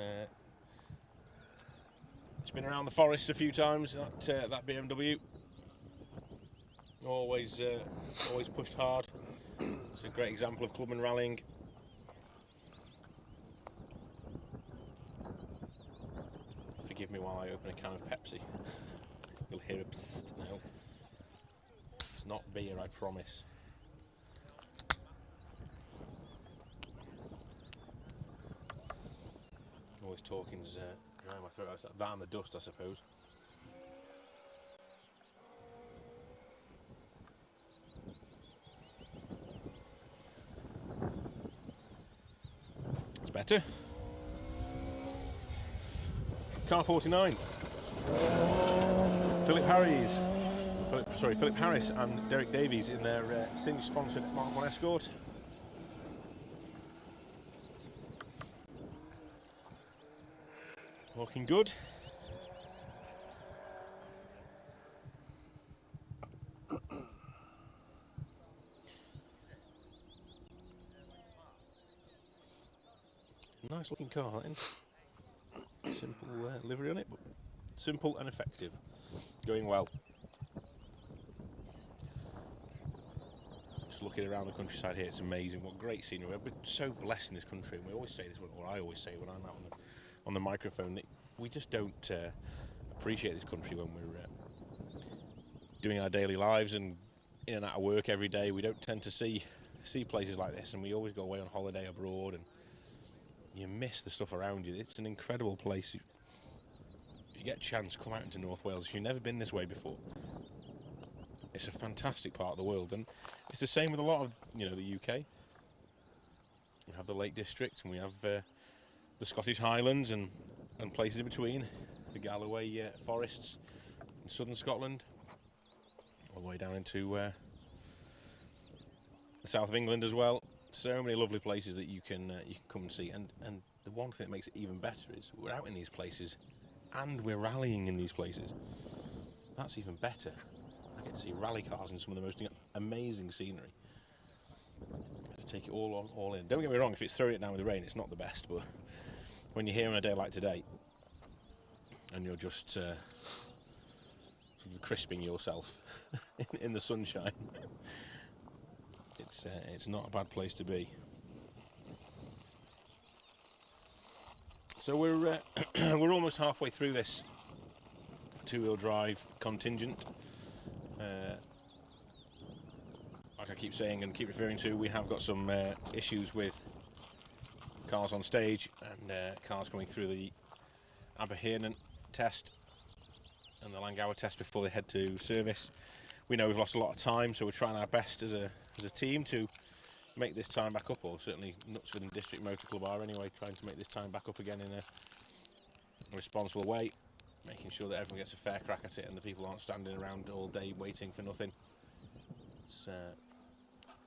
been around the forest a few times, that BMW. Always pushed hard. It's a great example of clubman rallying. Forgive me while I open a can of Pepsi. You'll hear a psst now. It's not beer, I promise. Always talking's drying my throat. That and the dust, I suppose. It's better. Car 49. Philip Harris and Derek Davies in their Cinch-sponsored Mark 1 Escort. Looking good. Nice looking car, then. Simple livery on it, but simple and effective. Going well. Just looking around the countryside here, it's amazing. What great scenery. We're so blessed in this country, and we always say this, or I always say when I'm out on the microphone, that we just don't appreciate this country when we're doing our daily lives and in and out of work every day. We don't tend to see places like this, and we always go away on holiday abroad, and you miss the stuff around you. It's an incredible place. If you get a chance, come out into North Wales. If you've never been this way before, it's a fantastic part of the world, and it's the same with a lot of the UK. We have the Lake District, and we have the Scottish Highlands and places in between, the Galloway forests in southern Scotland, all the way down into the south of England as well. So many lovely places that you can come and see, and the one thing that makes it even better is we're out in these places and we're rallying in these places. That's even better. I get to see rally cars and some of the most amazing scenery. To take it all in. Don't get me wrong, if it's throwing it down with the rain, it's not the best, but when you're here on a day like today and you're just sort of crisping yourself in the sunshine, it's not a bad place to be. So we're we're almost halfway through this two-wheel drive contingent. Like I keep saying and keep referring to, we have got some issues with cars on stage and cars coming through the Aberhirnen test and the Langauer test before they head to service. We know we've lost a lot of time, so we're trying our best as a team to make this time back up, or certainly Knutsford District Motor Club are anyway, trying to make this time back up again in a responsible way, making sure that everyone gets a fair crack at it and the people aren't standing around all day waiting for nothing. So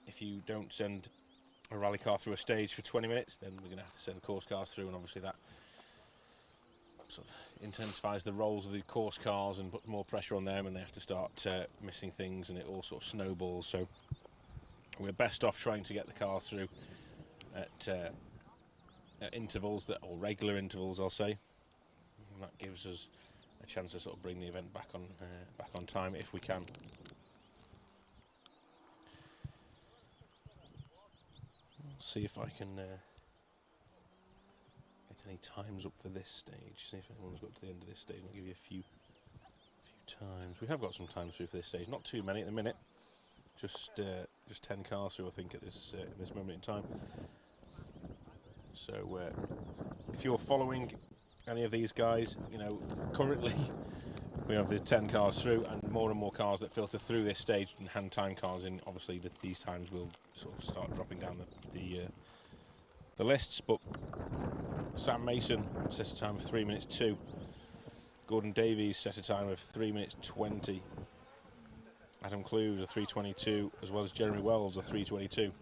if you don't send a rally car through a stage for 20 minutes, then we're going to have to send course cars through, and obviously that sort of intensifies the roles of the course cars and put more pressure on them, and they have to start missing things, and it all sort of snowballs. So we're best off trying to get the car through at intervals or regular intervals, I'll say, and that gives us a chance to sort of bring the event back on time if we can. See if I can get any times up for this stage. See if anyone's got to the end of this stage. I'll give you a few times. We have got some times through for this stage. Not too many at the minute. Just 10 cars through, I think, at this moment in time. So if you're following any of these guys, currently we have the 10 cars through, and more cars that filter through this stage and hand time cars in. Obviously these times will sort of start dropping down the lists, but Sam Mason set a time of 3 minutes 2. Gordon Davies set a time of 3 minutes 20. Adam Clues a 3:22, as well as Jeremy Wells a 3:22.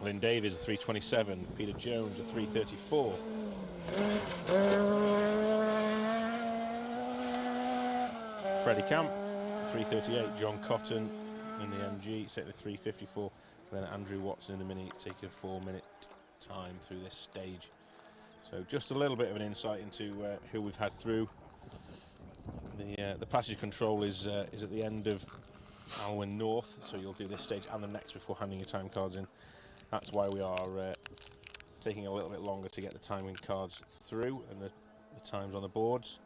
Lynn Davies a 3:27. Peter Jones a 3:34. Freddie Camp, 3:38. John Cotton in the MG, set to 3:54. Then Andrew Watson in the Mini, taking a 4-minute time through this stage. So just a little bit of an insight into who we've had through. The passage control is at the end of Alwyn North, so you'll do this stage and the next before handing your time cards in. That's why we are taking a little bit longer to get the timing cards through and the times on the boards.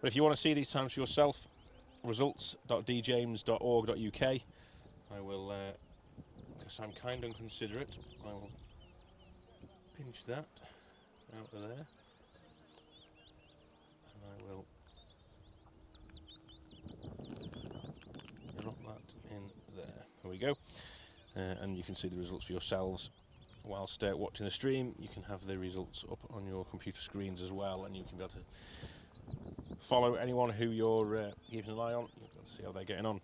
But if you want to see these times for yourself, results.djames.org.uk. I will, because I'm kind and considerate, I will pinch that out of there. And I will drop that in there. There we go. And you can see the results for yourselves whilst watching the stream. You can have the results up on your computer screens as well, and you can be able to follow anyone who you're keeping an eye on. You'll be able to see how they're getting on.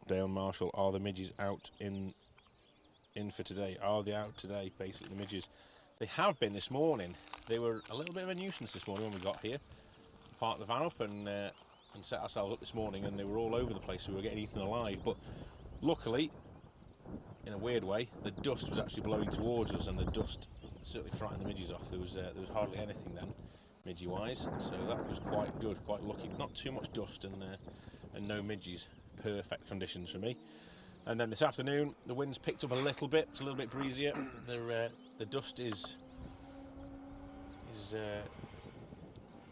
Dale Marshall, are the midges out in for today? Are they out today? Basically, the midges. They have been this morning. They were a little bit of a nuisance this morning when we got here. Parked the van up and set ourselves up this morning, and they were all over the place. So we were getting eaten alive. But luckily, in a weird way, the dust was actually blowing towards us, and the dust certainly frightened the midges off. There was hardly anything then, midgie-wise. So that was quite good, quite lucky. Not too much dust and no midges. Perfect conditions for me. And then this afternoon, the wind's picked up a little bit. It's a little bit breezier. The dust is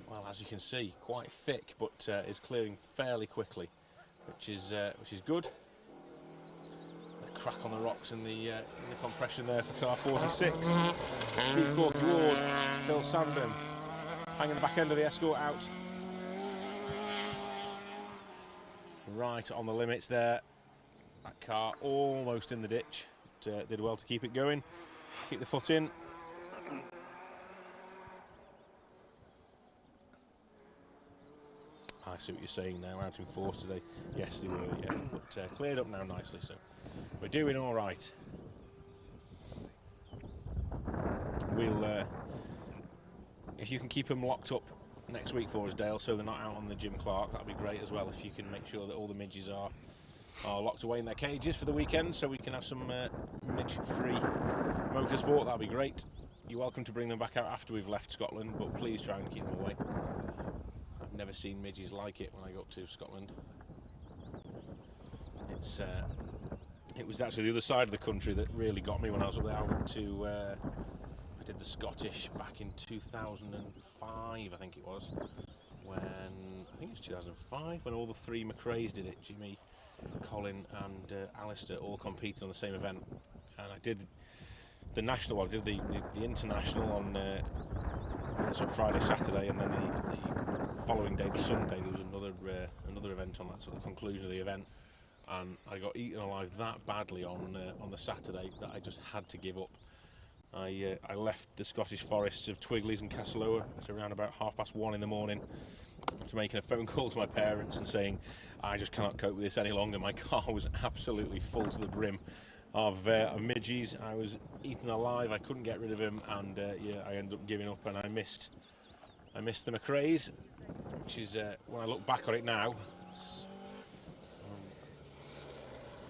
well, as you can see, quite thick, but is clearing fairly quickly, which is good. The crack on the rocks in the compression there for car 46. Steve Corky Ward, Phil Sandham, hanging the back end of the Escort out. Right on the limits there. That car almost in the ditch, but did well to keep it going, keep the foot in. I see what you're saying now, out in force today. Yes, they were, yeah, but cleared up now nicely, so we're doing all right. We'll, if you can keep them locked up next week for us, Dale, so they're not out on the Jim Clark, that'd be great as well. If you can make sure that all the midges are locked away in their cages for the weekend, so we can have some midge-free motorsport, that'd be great. You're welcome to bring them back out after we've left Scotland, but please try and keep them away. I've never seen midges like it when I go up to Scotland. It was actually the other side of the country that really got me when I was up there. I went to I did the Scottish back in 2005, I think it was. I think it was 2005 when all the three McRaes did it. Jimmy, Colin and Alistair all competed on the same event, and I did the national. I did the international on sort of Friday, Saturday, and then the following day, the Sunday, there was another event on that sort of conclusion of the event, and I got eaten alive that badly on the Saturday that I just had to give up. I left the Scottish forests of Twigleys and Castleower at around about 1:30 in the morning to making a phone call to my parents and saying, I just cannot cope with this any longer. My car was absolutely full to the brim of midges. I was eaten alive. I couldn't get rid of them, and yeah, I ended up giving up. And I missed the McRaes, which is when I look back on it now,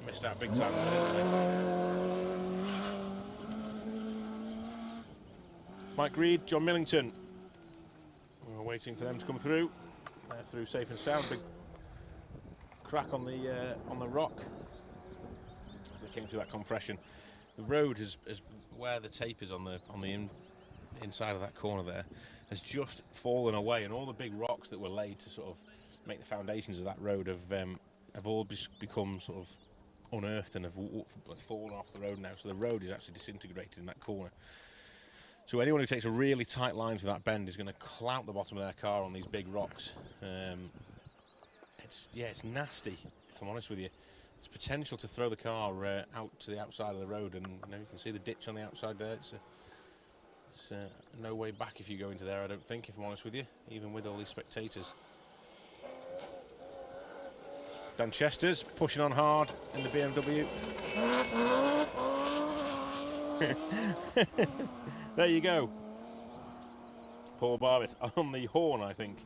missed out big time. Mike Reed, John Millington. We're waiting for them to come through. They're through safe and sound. Big crack on the rock as they came through that compression. The road is where the tape is on the inside of that corner there has just fallen away, and all the big rocks that were laid to sort of make the foundations of that road have all become sort of unearthed and have fallen off the road now. So the road is actually disintegrated in that corner. So anyone who takes a really tight line for that bend is going to clout the bottom of their car on these big rocks. It's nasty, if I'm honest with you. There's potential to throw the car out to the outside of the road, and you can see the ditch on the outside there. It's no way back if you go into there, I don't think, if I'm honest with you, even with all these spectators. Dan Chester's pushing on hard in the BMW. There you go. Paul Barbitt on the horn, I think.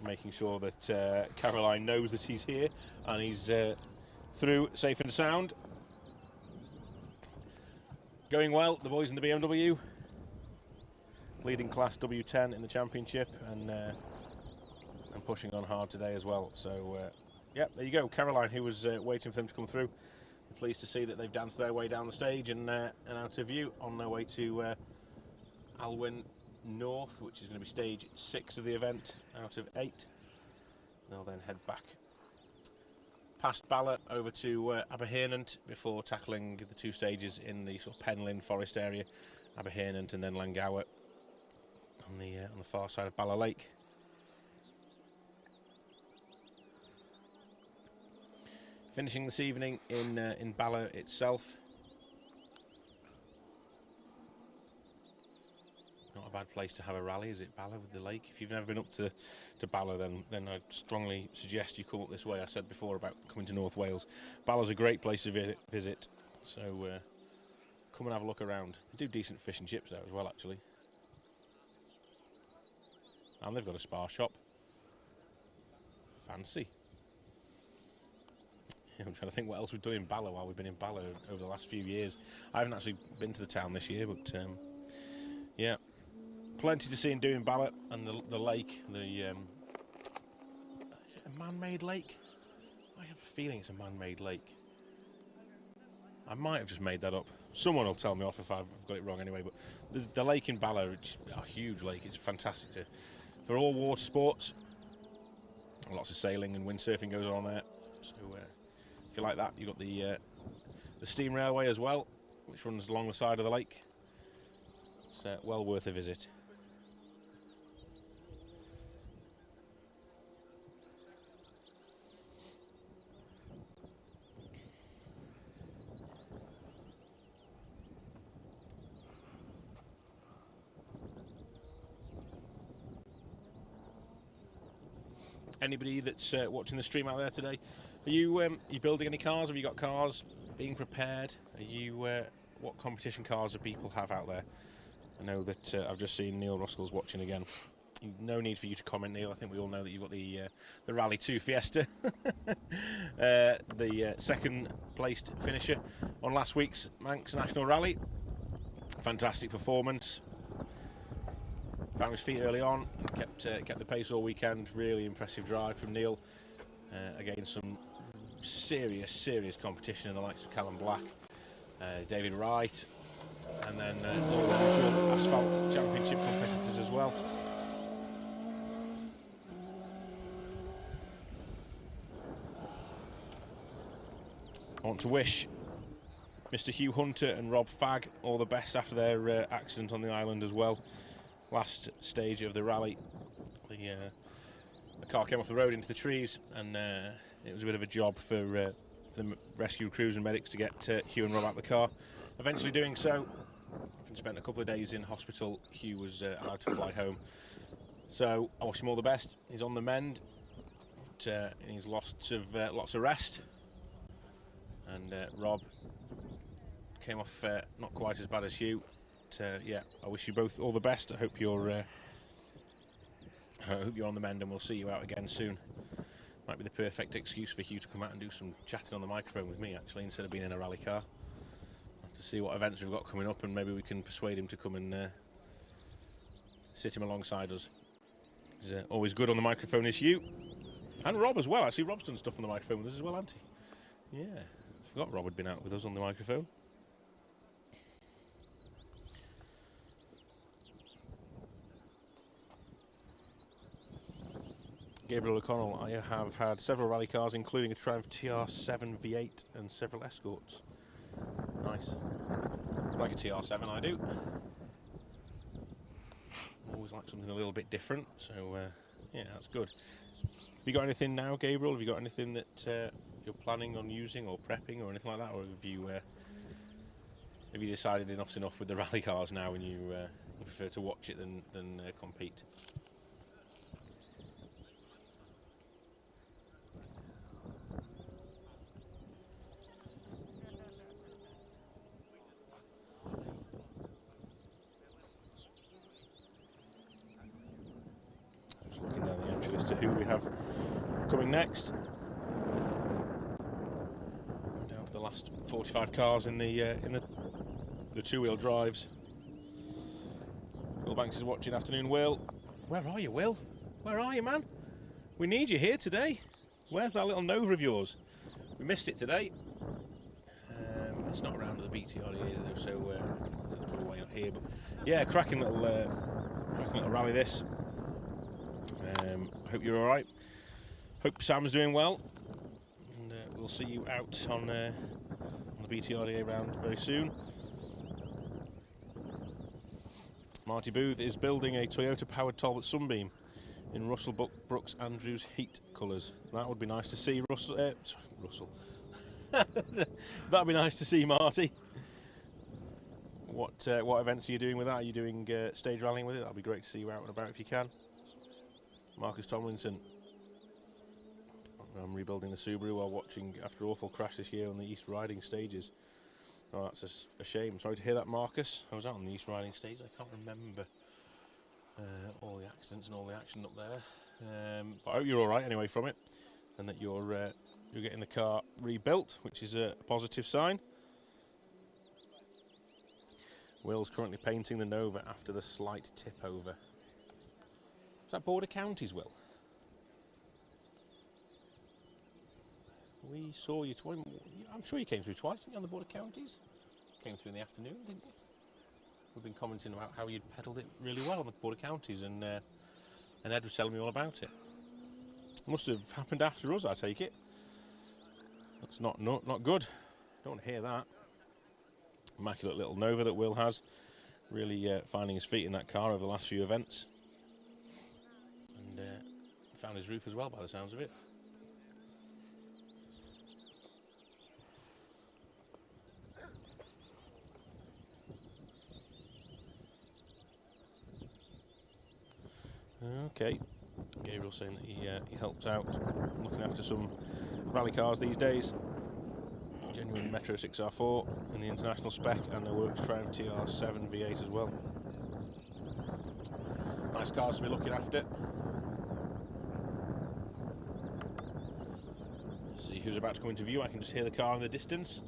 making sure that Caroline knows that he's here and he's through safe and sound. Going well, the boys in the BMW, leading class W10 in the championship and pushing on hard today as well. So yeah, there you go. Caroline, who was waiting for them to come through. I'm pleased to see that they've danced their way down the stage and out of view on their way to Alwyn North, which is going to be stage 6 of the event out of 8. They'll then head back past Bala over to Aberhernant before tackling the 2 stages in the sort of Penlyn Forest area, Aberhernant and then Langower on the far side of Bala Lake. Finishing this evening in Bala itself. Not a bad place to have a rally, is it, Bala with the lake? If you've never been up to Bala, then I'd strongly suggest you come up this way. I said before about coming to North Wales. Bala's a great place to visit, so come and have a look around. They do decent fish and chips there as well, actually. And they've got a spa shop. Fancy. I'm trying to think what else we've done in Bala while we've been in Bala over the last few years. I haven't actually been to the town this year, but yeah, plenty to see and do in Bala. And the lake, is it a man-made lake? I have a feeling it's a man-made lake. I might have just made that up. Someone will tell me off if I've got it wrong anyway, but the lake in Bala, it's a huge lake. It's fantastic for all water sports. Lots of sailing and windsurfing goes on there. So if you like that, you've got the steam railway as well, which runs along the side of the lake. It's well worth a visit. Anybody that's watching the stream out there today, are you building any cars? Have you got cars being prepared? Are you what competition cars do people have out there? I know that I've just seen Neil Ruskell's watching again. No need for you to comment, Neil. I think we all know that you've got the Rally 2 Fiesta, the second placed finisher on last week's Manx National Rally. Fantastic performance. Found his feet early on and kept the pace all weekend. Really impressive drive from Neil against some serious competition in the likes of Callum Black, David Wright, and then all the usual asphalt championship competitors as well. I want to wish Mr. Hugh Hunter and Rob Fagg all the best after their accident on the island as well. Last stage of the rally, the car came off the road into the trees, and it was a bit of a job for the rescue crews and medics to get Hugh and Rob out of the car. Eventually doing so, having spent a couple of days in hospital, Hugh was allowed to fly home. So I wish him all the best. He's on the mend, but he needs lots of rest. And Rob came off not quite as bad as Hugh. Yeah, I wish you both all the best. I hope you're on the mend, and we'll see you out again soon. Might be the perfect excuse for Hugh to come out and do some chatting on the microphone with me, actually, instead of being in a rally car. I'll have to see what events we've got coming up, and maybe we can persuade him to come and sit him alongside us. He's always good on the microphone, is Hugh. And Rob as well. Actually, Rob's done stuff on the microphone with us as well, hasn't he? Yeah, I forgot Rob had been out with us on the microphone. Gabriel O'Connell, I have had several rally cars, including a Triumph TR7 V8 and several Escorts. Nice. Like a TR7, I do. Always like something a little bit different, so yeah, that's good. Have you got anything now, Gabriel? Have you got anything that you're planning on using or prepping or anything like that, or have you decided enough's enough with the rally cars now and you prefer to watch it than compete? Looking down the you as to who we have coming next. Down to the last 45 cars in the two-wheel drives. Will Banks is watching. Afternoon, Will. Where are you, Will? Where are you, man? We need you here today. Where's that little Nova of yours? We missed it today. It's not around at the BTRE, is it? So that's probably why you're not here. But yeah, cracking little rally this. I hope you're all right. Hope Sam's doing well, and we'll see you out on the BTRE round very soon. Marty Booth is building a Toyota-powered Talbot Sunbeam in Russell Brooks Andrews Heat colours. That would be nice to see, Russell. That'd be nice to see, Marty. What events are you doing with that? Are you doing stage rallying with it? That'd be great to see you out and about if you can. Marcus Tomlinson. I'm rebuilding the Subaru while watching after awful crash this year on the East Riding stages. Oh, that's a shame. Sorry to hear that, Marcus. I was out on the East Riding stage. I can't remember all the accidents and all the action up there. But I hope you're all right anyway from it, and that you're getting the car rebuilt, which is a positive sign. Will's currently painting the Nova after the slight tip over. Is that Border Counties, Will? We saw you twice. I'm sure you came through twice, didn't you, on the Border Counties? Came through in the afternoon, didn't you? We've been commenting about how you'd pedalled it really well on the Border Counties, and Ed was telling me all about it. Must have happened after us, I take it. That's not good. Don't want to hear that. Immaculate little Nova that Will has. Really finding his feet in that car over the last few events. And found his roof as well, by the sounds of it. Okay, Gabriel saying that he helps out looking after some rally cars these days. Genuine Metro 6R4 in the international spec, and the Works Triumph TR7 V8 as well. Nice cars to be looking after. See who's about to come into view. I can just hear the car in the distance.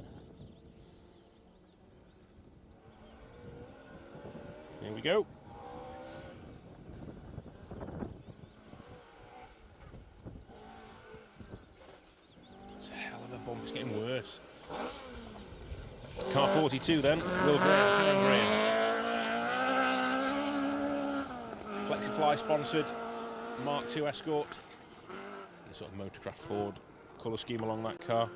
Here we go. It's a hell of a bump. It's getting worse. Car 42 then. Will Graham. Flexifly sponsored Mark II Escort. The sort of Motorcraft Ford colour scheme along that car.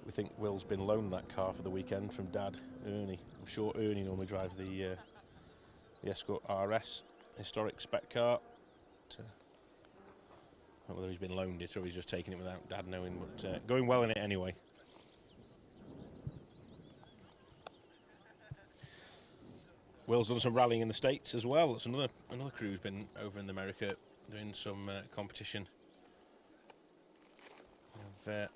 We think Will's been loaned that car for the weekend from Dad, Ernie. I'm sure Ernie normally drives the Escort RS historic spec car. I don't know whether he's been loaned it or he's just taken it without Dad knowing, but going well in it anyway. Will's done some rallying in the States as well. That's another crew who's been over in America doing some competition. We have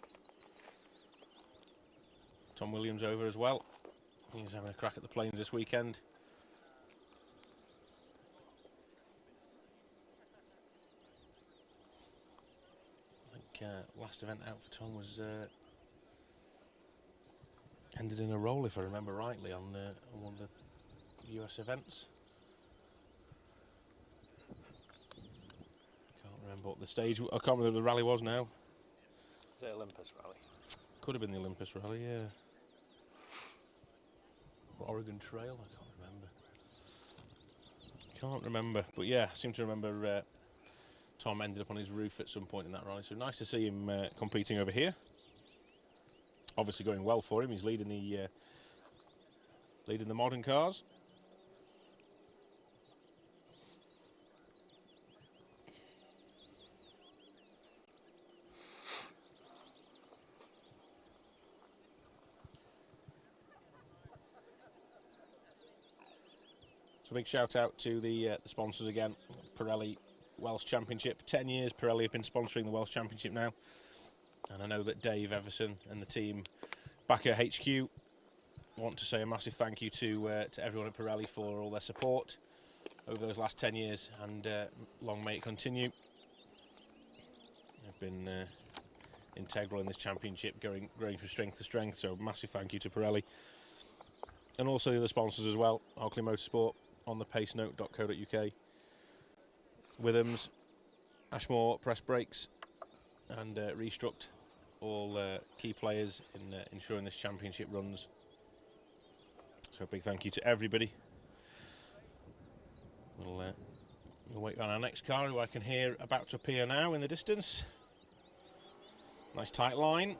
Tom Williams over as well. He's having a crack at the planes this weekend. I think last event out for Tom was ended in a roll, if I remember rightly, on one of the US events. Can't remember what the stage. I can't remember what the rally was now. Is it Olympus Rally? Could have been the Olympus Rally, yeah. Or Oregon Trail, I can't remember. But yeah, I seem to remember Tom ended up on his roof at some point in that rally. So nice to see him competing over here. Obviously going well for him. He's leading the modern cars. So big shout out to the sponsors again. Pirelli Welsh Championship. 10 years Pirelli have been sponsoring the Welsh Championship now. And I know that Dave Everson and the team back at HQ want to say a massive thank you to everyone at Pirelli for all their support over those last 10 years, and long may it continue. They've been integral in this championship, growing from strength to strength, so massive thank you to Pirelli. And also the other sponsors as well, Hockley Motorsport, onthepacenote.co.uk, Withams, Ashmore Press Brakes, and Restruct, all key players in ensuring this championship runs. So a big thank you to everybody. We'll wait on our next car, who I can hear about to appear now in the distance. Nice tight line.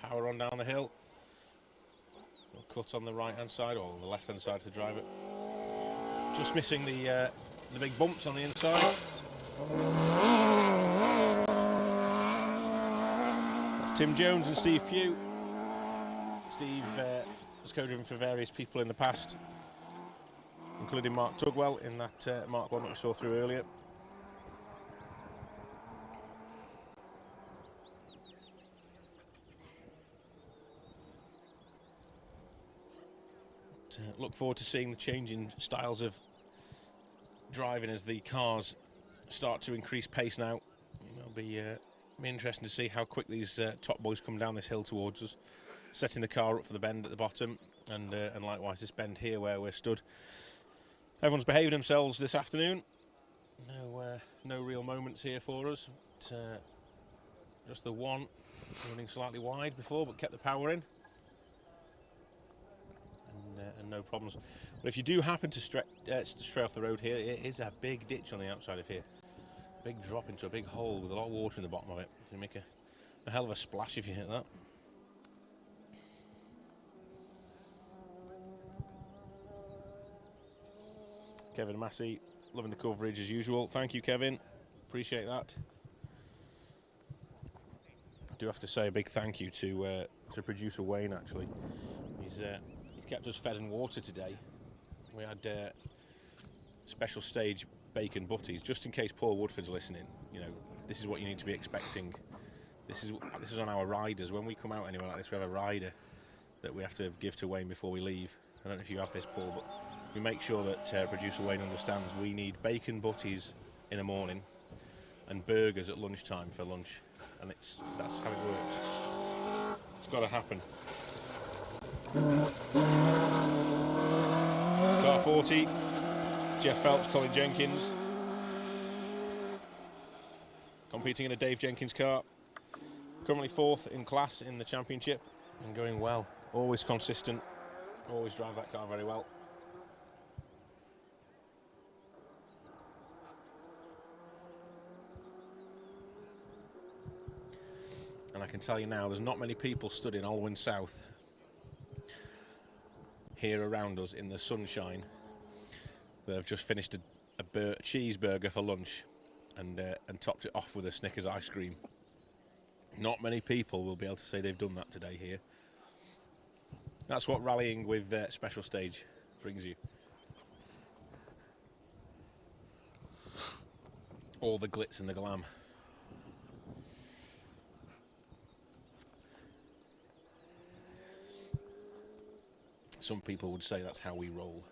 Power on down the hill. Little cut on the right hand side, or on the left hand side for the driver. Just missing the big bumps on the inside. That's Tim Jones and Steve Pugh. Steve has co-driven for various people in the past, including Mark Tugwell in that Mark 1 that we saw through earlier. Look forward to seeing the changing styles of driving as the cars start to increase pace now. It'll be interesting to see how quick these top boys come down this hill towards us, setting the car up for the bend at the bottom, and likewise this bend here where we're stood. Everyone's behaved themselves this afternoon. No real moments here for us. Just the one running slightly wide before, but kept the power in. And no problems. But if you do happen to stray off the road here, it is a big ditch on the outside of here. Big drop into a big hole with a lot of water in the bottom of it. You make a hell of a splash if you hit that. Kevin Massey, loving the coverage as usual. Thank you, Kevin. Appreciate that. I do have to say a big thank you to producer Wayne, actually. He's kept us fed and watered today. We had special stage bacon butties, just in case Paul Woodford's listening. You know, this is what you need to be expecting. This is on our riders. When we come out anywhere like this, we have a rider that we have to give to Wayne before we leave. I don't know if you have this, Paul, but we make sure that producer Wayne understands we need bacon butties in the morning and burgers at lunchtime for lunch, and that's how it works. It's got to happen. Car 40, Jeff Phelps, Colin Jenkins, competing in a Dave Jenkins car, currently 4th in class in the championship and going well. Always consistent, always drive that car very well. And I can tell you now, there's not many people stood in Alwyn South here around us in the sunshine that have just finished a cheeseburger for lunch and topped it off with a Snickers ice cream. Not many people will be able to say they've done that today here. That's what rallying with special stage brings you. All the glitz and the glam. Some people would say that's how we roll.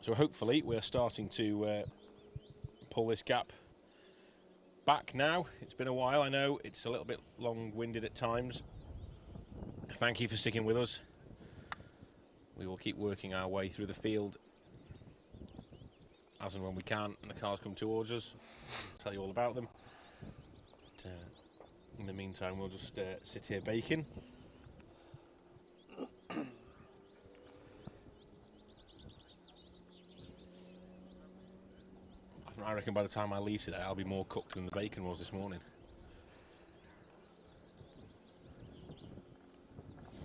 So hopefully we're starting to pull this gap back now. It's been a while, I know it's a little bit long-winded at times. Thank you for sticking with us. We will keep working our way through the field as and when we can, and the cars come towards us. I'll tell you all about them. But, in the meantime, we'll just sit here baking. I reckon by the time I leave today, I'll be more cooked than the bacon was this morning.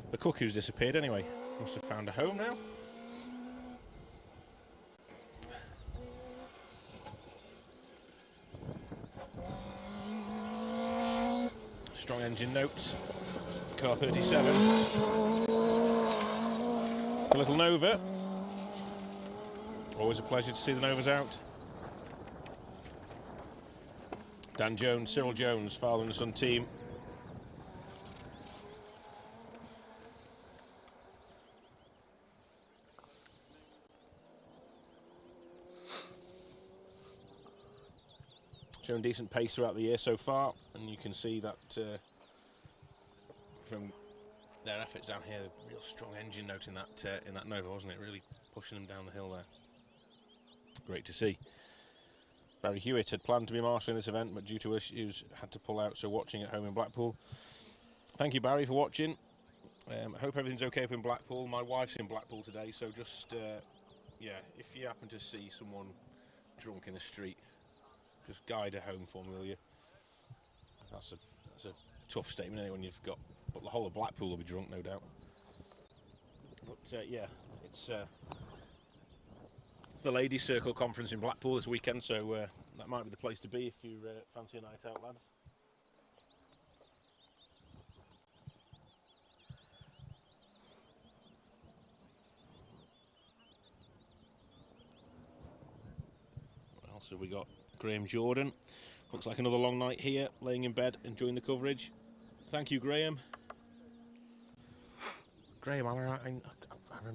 The cook who's disappeared anyway. Must have found a home now. Strong engine notes. Car 37. It's the little Nova. Always a pleasure to see the Novas out. Dan Jones, Cyril Jones, father and son team. Showing decent pace throughout the year so far, and you can see that from their efforts down here, a real strong engine note in that Nova, wasn't it? Really pushing them down the hill there. Great to see. Barry Hewitt had planned to be marshalling this event, but due to issues had to pull out, so watching at home in Blackpool. Thank you, Barry, for watching. I hope everything's okay up in Blackpool. My wife's in Blackpool today, so just, yeah, if you happen to see someone drunk in the street, just guide her home for me, will you? That's a tough statement, anyway, when you've got... But the whole of Blackpool will be drunk, no doubt. But, yeah, it's the Ladies' Circle Conference in Blackpool this weekend, so that might be the place to be if you fancy a night out, lads. What else have we got? Graham Jordan. Looks like another long night here, laying in bed, enjoying the coverage. Thank you, Graham. Graham, I'm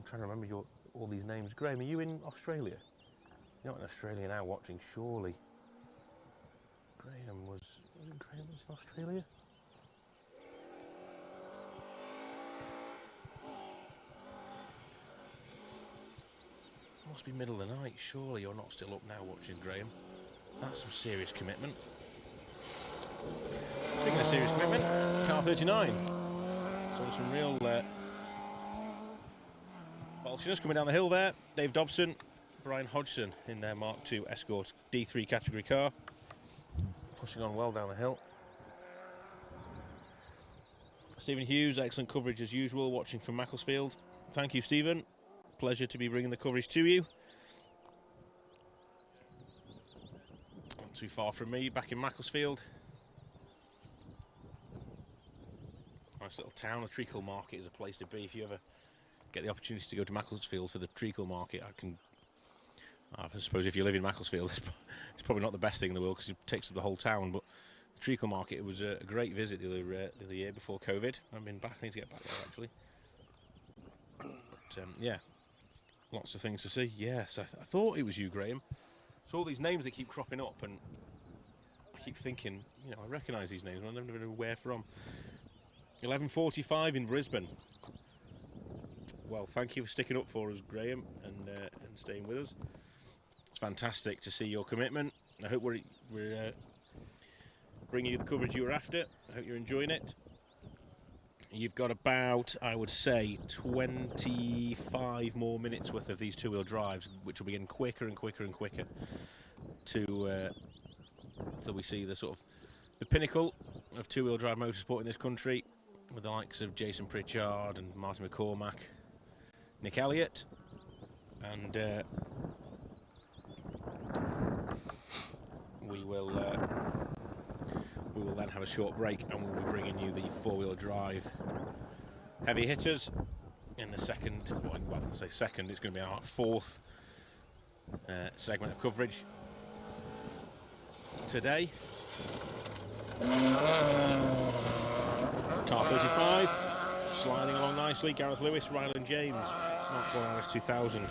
trying to remember all these names. Graham, are you in Australia? You're not in Australia now watching, surely. Graham was it Graham was in Australia? Must be middle of the night, surely you're not still up now watching, Graham. That's some serious commitment. Speaking of serious commitment, car 39. So some real bolshiness coming down the hill there. Dave Dobson, Brian Hodgson in their Mark II Escort D3 category car. Pushing on well down the hill. Stephen Hughes, excellent coverage as usual, watching from Macclesfield. Thank you, Stephen. Pleasure to be bringing the coverage to you. Not too far from me, back in Macclesfield. Nice little town. The Treacle Market is a place to be. If you ever get the opportunity to go to Macclesfield for the Treacle Market, I suppose if you live in Macclesfield, it's probably not the best thing in the world because it takes up the whole town, but the Treacle Market was a great visit the other year before COVID. I've been back. I need to get back there, actually. But, yeah, lots of things to see. Yes, I thought it was you, Graham. So all these names that keep cropping up, and I keep thinking, you know, I recognise these names, but I never know where from. 11:45 in Brisbane. Well, thank you for sticking up for us, Graham, and staying with us. It's fantastic to see your commitment. I hope we're bringing you the coverage you were after. I hope you're enjoying it. You've got about, I would say, 25 more minutes worth of these two-wheel drives, which will be getting quicker and quicker and quicker till we see the sort of the pinnacle of two-wheel drive motorsport in this country, with the likes of Jason Pritchard and Martin McCormack, Nick Elliott, and we will then have a short break, and we'll be bringing you the four-wheel drive heavy hitters in the second. Well, I say second. It's going to be our fourth segment of coverage today. Car 35, sliding along nicely. Gareth Lewis, Ryland James, Mark 1 RS 2000.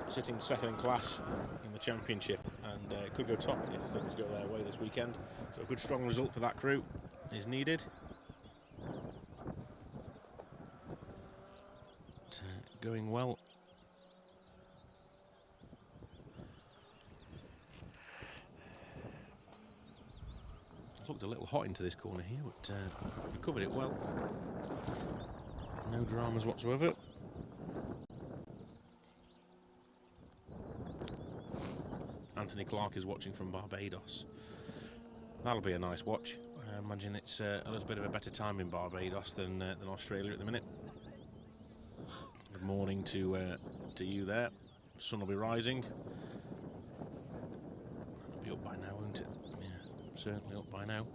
Sitting second in class in the championship, and could go top if things go their way this weekend. So a good strong result for that crew is needed. But, going well. It's looked a little hot into this corner here, but we covered it well. No dramas whatsoever. Anthony Clark is watching from Barbados. That'll be a nice watch. I imagine it's a little bit of a better time in Barbados than Australia at the minute. Good morning to you there. Sun will be rising. It'll be up by now, won't it? Yeah, certainly up by now.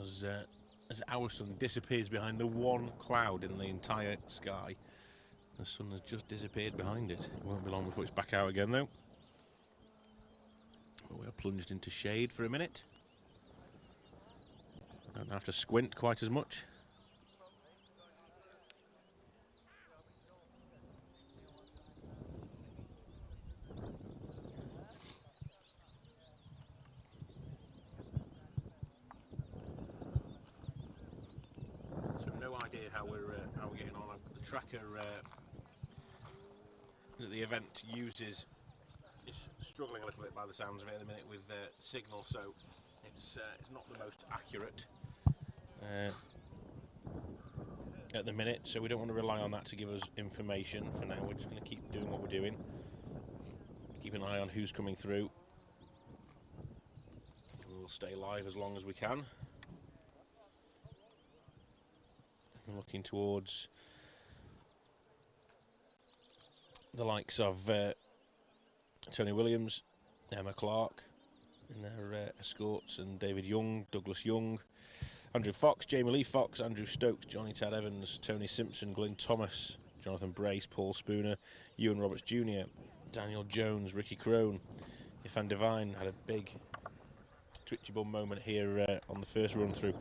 as our sun disappears behind the one cloud in the entire sky. The sun has just disappeared behind it. It won't be long before it's back out again, though. But we are plunged into shade for a minute. Don't have to squint quite as much. So no idea how we're getting on. The tracker that the event uses is struggling a little bit by the sounds of it at the minute with signal, so it's not the most accurate at the minute, so we don't want to rely on that to give us information for now. We're just going to keep doing what we're doing, keep an eye on who's coming through, and we'll stay live as long as we can. We're looking towards the likes of Tony Williams, Emma Clark in their escorts, and David Young, Douglas Young, Andrew Fox, Jamie Lee Fox, Andrew Stokes, Johnny Tad Evans, Tony Simpson, Glyn Thomas, Jonathan Brace, Paul Spooner, Ewan Roberts Jr., Daniel Jones, Ricky Crone. Ifan Devine had a big twitchy bum moment here on the first run through.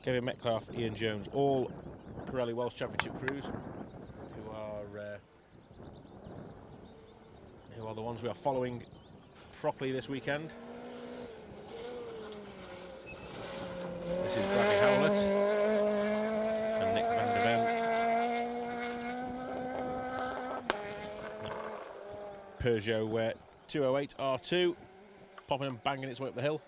Kevin Metcalf, Ian Jones, all Pirelli Welsh Championship crews who are the ones we are following properly this weekend. This is Bradley Howlett and Nick van der Ven. Peugeot 208 R2 popping and banging its way up the hill.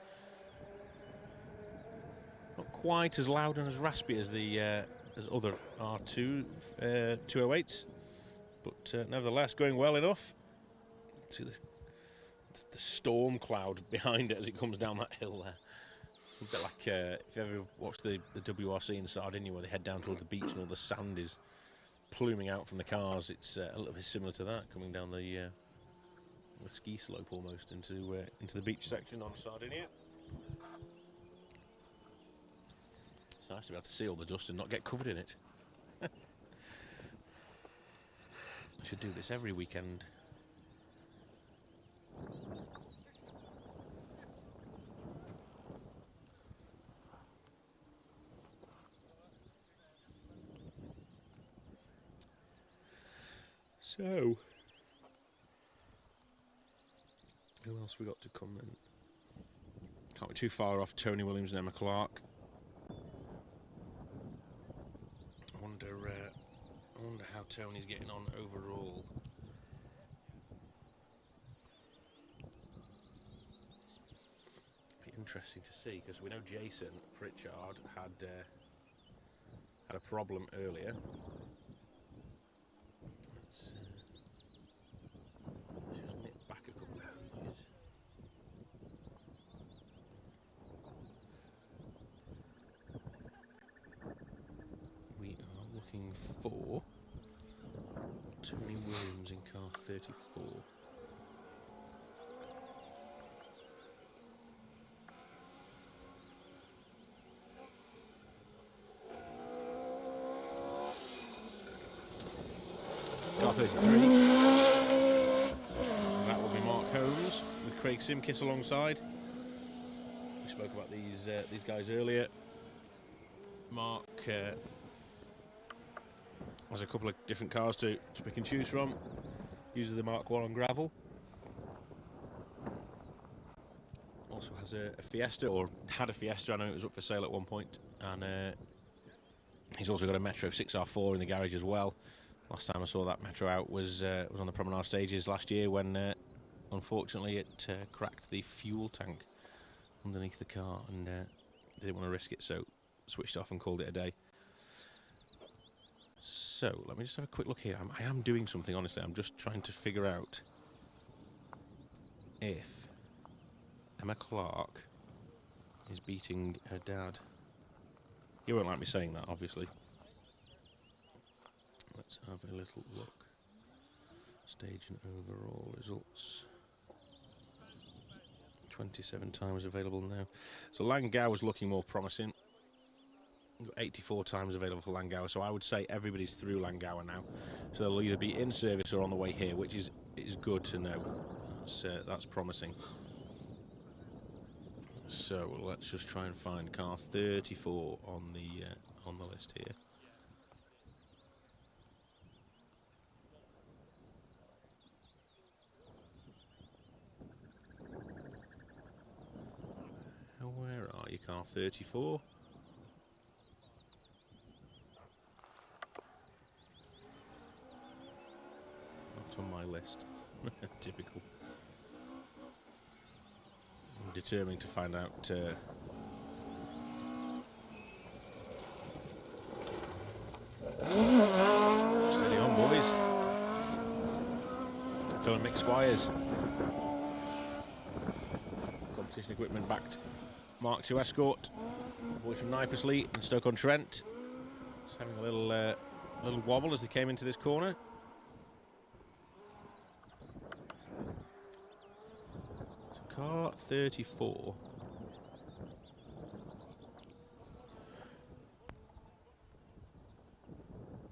Not quite as loud and as raspy as the as other R2 208s, but nevertheless going well enough. See the storm cloud behind it as it comes down that hill there. It's a bit like if you ever watched the WRC in Sardinia where they head down toward the beach and all the sand is pluming out from the cars. It's a little bit similar to that, coming down the ski slope almost into the beach section on Sardinia. It's nice to be able to see all the dust and not get covered in it. I should do this every weekend. So, who else we got to comment? Can't be too far off Tony Williams and Emma Clark. I wonder how Tony's getting on overall. Be interesting to see, because we know Jason Pritchard had a problem earlier. Let's just nip back a couple of pages. We are looking for Tony Williams in car 34. Car 33. That will be Mark Holmes with Craig Simkiss alongside. We spoke about these guys earlier. Mark has a couple of different cars to pick and choose from. Uses the Mark 1 on gravel. Also has a Fiesta, or had a Fiesta. I know it was up for sale at one point. And he's also got a Metro 6R4 in the garage as well. Last time I saw that Metro out was on the Promenade stages last year when, unfortunately, it cracked the fuel tank underneath the car, and they didn't want to risk it, so switched off and called it a day. So let me just have a quick look here. I am doing something, honestly. I'm just trying to figure out if Emma Clark is beating her dad. You won't like me saying that, obviously. Let's have a little look. Stage and overall results. 27 times available now. So Langau was looking more promising. We've got 84 times available for Langauer, so I would say everybody's through Langauer now. So they'll either be in service or on the way here, which is good to know. That's promising. So let's just try and find car 34 on the list here. Where are you, car 34? Not on my list. Typical. I'm determined to find out. Steady on, boys. Phil and Mick Squires. Competition equipment backed. Mark II Escort. Boys from Knipersley and Stoke-on-Trent. Just having a little wobble as they came into this corner. So car 34.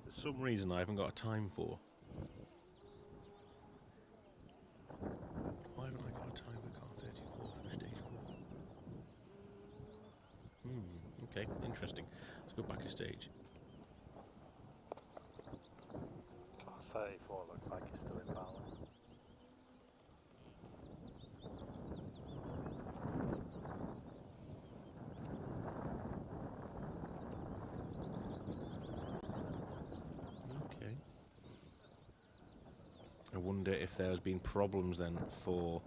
For some reason I haven't got a time for. Why haven't I got a time for car 34 through stage 4? Okay, interesting. Let's go back a stage. Car 34 looks like it's still in balance. Okay. I wonder if there's been problems then for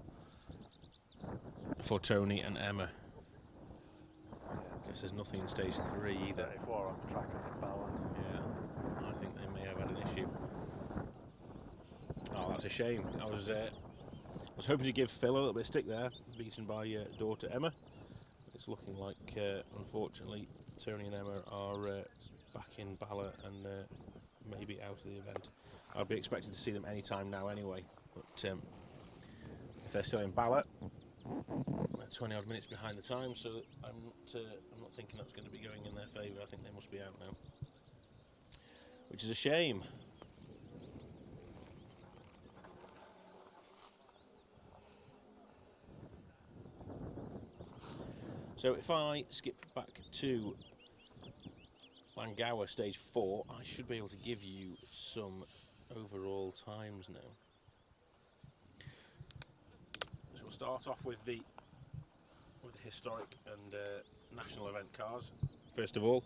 Tony and Emma. Guess there's nothing in stage 3 either. 34 on the track is in balance. Yeah, I think they may have had an issue. Oh, that's a shame. I was hoping to give Phil a little bit of stick there, beaten by daughter Emma. It's looking like, unfortunately, Tony and Emma are back in Bala and maybe out of the event. I'd be expecting to see them any time now anyway, but if they're still in Bala, they're 20 odd minutes behind the time, so I'm not thinking that's going to be going in their favour. I think they must be out now, which is a shame. So if I skip back to Langauer stage 4, I should be able to give you some overall times now. So we'll start off with the historic and national event cars. First of all,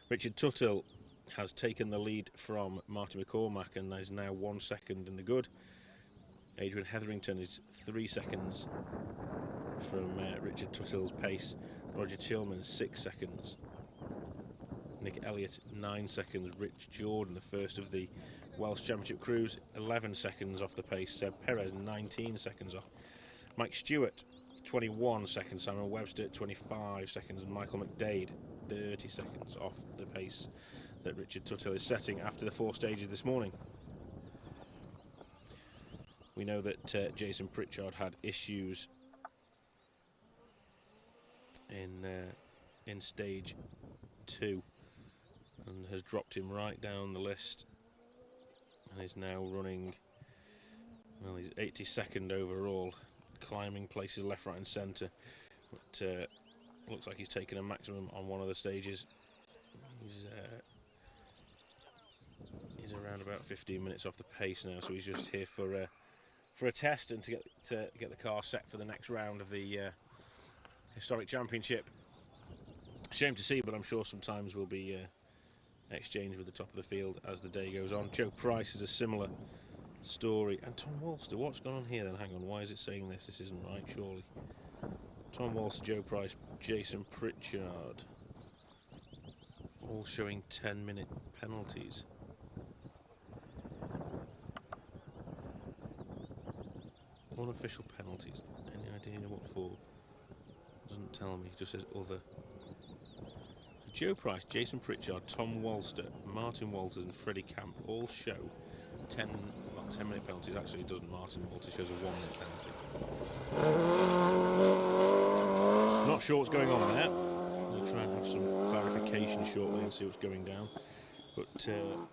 Richard Tuthill has taken the lead from Martin McCormack and is now 1 second in the good. Adrian Hetherington is 3 seconds from Richard Tuthill's pace. Roger Tillman 6 seconds. Nick Elliott 9 seconds. Rich Jordan, the first of the Welsh Championship crews, 11 seconds off the pace. Seb Perez 19 seconds off. Mike Stewart 21 seconds. Simon Webster 25 seconds. And Michael McDade 30 seconds off the pace that Richard Tuthill is setting after the 4 stages this morning. We know that Jason Pritchard had issues in stage 2 and has dropped him right down the list and is now running, well, he's 82nd overall, climbing places left, right and centre, but looks like he's taken a maximum on one of the stages. He's around about 15 minutes off the pace now, so he's just here for a test and to get the car set for the next round of the Historic Championship. Shame to see, but I'm sure sometimes will be exchanged with the top of the field as the day goes on. Joe Price is a similar story. And Tom Walster, what's gone on here then? Hang on, why is it saying this? This isn't right, surely. Tom Walster, Joe Price, Jason Pritchard. All showing 10-minute penalties. Unofficial penalties. Any idea what for? Doesn't tell me, it just says other. So Joe Price, Jason Pritchard, Tom Walster, Martin Walters and Freddie Camp all show 10-minute penalties. Actually it doesn't. Martin Walters shows a 1-minute penalty. Not sure what's going on there. We'll try and have some clarification shortly and see what's going down. But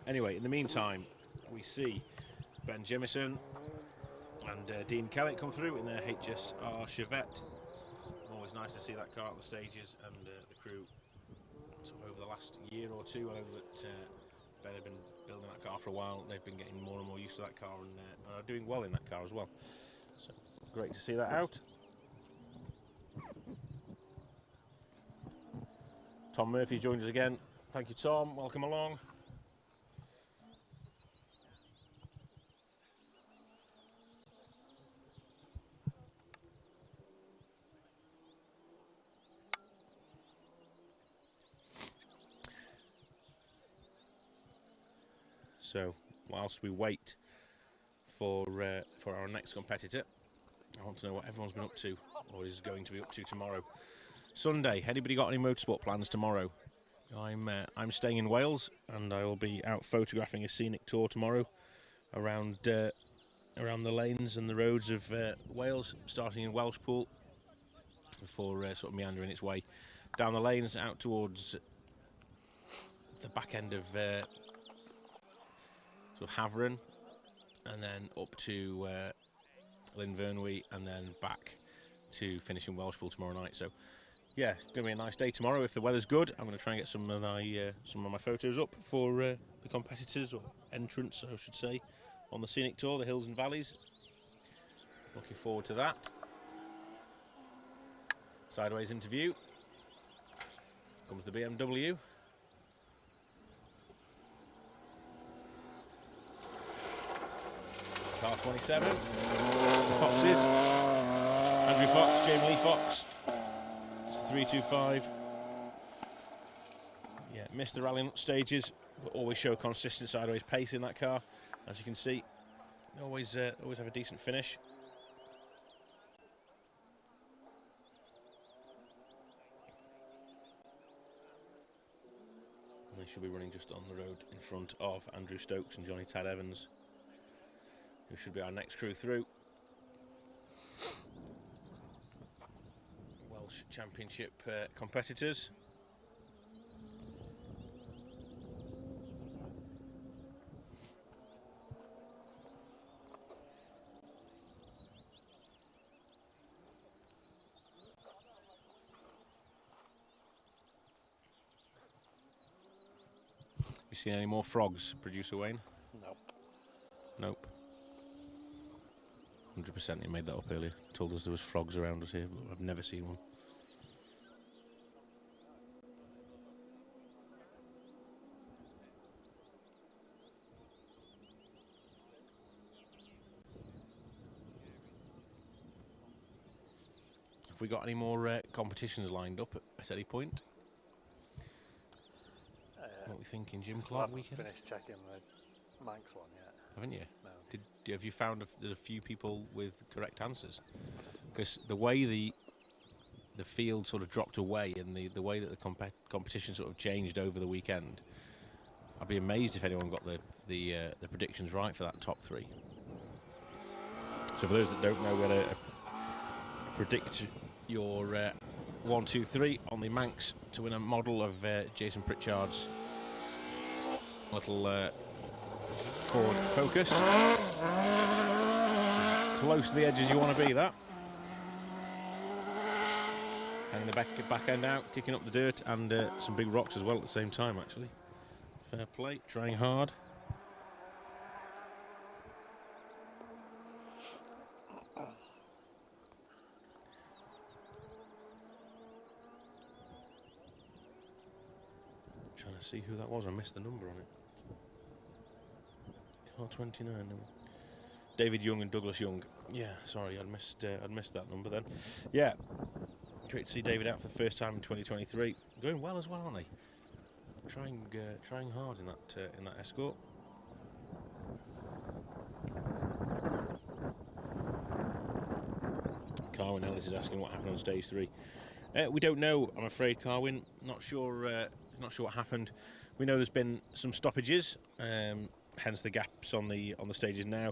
anyway, in the meantime, we see Ben Jemison and Dean Kellett come through in their HSR Chevette. Always nice to see that car at the stages, and the crew sort of over the last year or two. I know that Ben had been building that car for a while. They've been getting more and more used to that car and are doing well in that car as well. So great to see that out. Tom Murphy's joined us again. Thank you, Tom. Welcome along. So, whilst we wait for our next competitor, I want to know what everyone's been up to, or is going to be up to tomorrow. Sunday. Anybody got any motorsport plans tomorrow? I'm staying in Wales, and I will be out photographing a scenic tour tomorrow around the lanes and the roads of Wales, starting in Welshpool, before sort of meandering its way down the lanes out towards the back end of sort of Haveren, and then up to Lynvernwy, and then back to finish in Welshpool tomorrow night. So yeah, going to be a nice day tomorrow if the weather's good. I'm going to try and get some of my photos up for the competitors, or entrants I should say, on the scenic tour, the hills and valleys. Looking forward to that. Sideways interview. Comes the BMW. Car 27. Foxes. Andrew Fox, Jamie Lee Fox. It's the 325. Yeah, missed the rallying stages, but always show consistent sideways pace in that car. As you can see, always have a decent finish. And they should be running just on the road in front of Andrew Stokes and Johnny Tad Evans, who should be our next crew through. Welsh Championship competitors. Have you seen any more frogs, Producer Wayne? Nope. Nope. 100% he made that up earlier. Told us there was frogs around us here, but I've never seen one. Have we got any more competitions lined up at any point? What are we thinking, Jim Clark weekend? Finished checking the Manx one yet. Haven't you? No. Have you found there's a few people with correct answers? Because the way the field sort of dropped away, and the way that the competition sort of changed over the weekend, I'd be amazed if anyone got the predictions right for that top three. So for those that don't know, we're going to predict your 1, 2, 3 on the Manx to win a model of Jason Pritchard's little Ford Focus. As close to the edge as you want to be, that. Hanging the back end out, kicking up the dirt, and some big rocks as well at the same time, actually. Fair play, trying hard. Trying to see who that was. I missed the number on it. Car 29. David Young and Douglas Young. Yeah, sorry, I'd missed that number then. Yeah, great to see David out for the first time in 2023. Going well as well, aren't they? Trying hard in that Escort. Carwyn Ellis is asking what happened on stage 3. We don't know, I'm afraid, Carwyn. Not sure what happened. We know there's been some stoppages, hence the gaps on the stages now.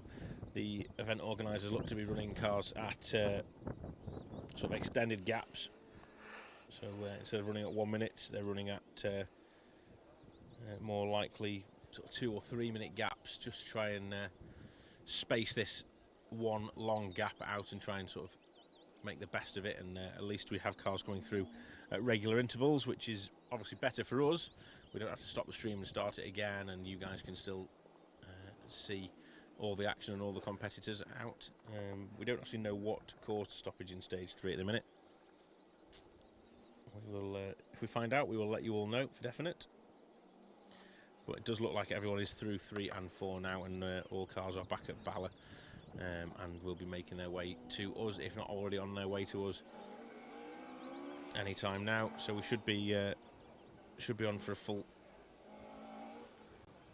The event organisers look to be running cars at sort of extended gaps So instead of running at 1 minute, they're running at more likely sort of 2 or 3 minute gaps, just to try and space this one long gap out and try and sort of make the best of it. And at least we have cars going through at regular intervals, which is obviously better for us. We don't have to stop the stream and start it again, and you guys can still see all the action and all the competitors out. We don't actually know what caused the stoppage in stage 3 at the minute. We will, if we find out, we will let you all know for definite. But it does look like everyone is through 3 and 4 now, and all cars are back at Bala, and will be making their way to us, if not already on their way to us, anytime now. So we should be on for a full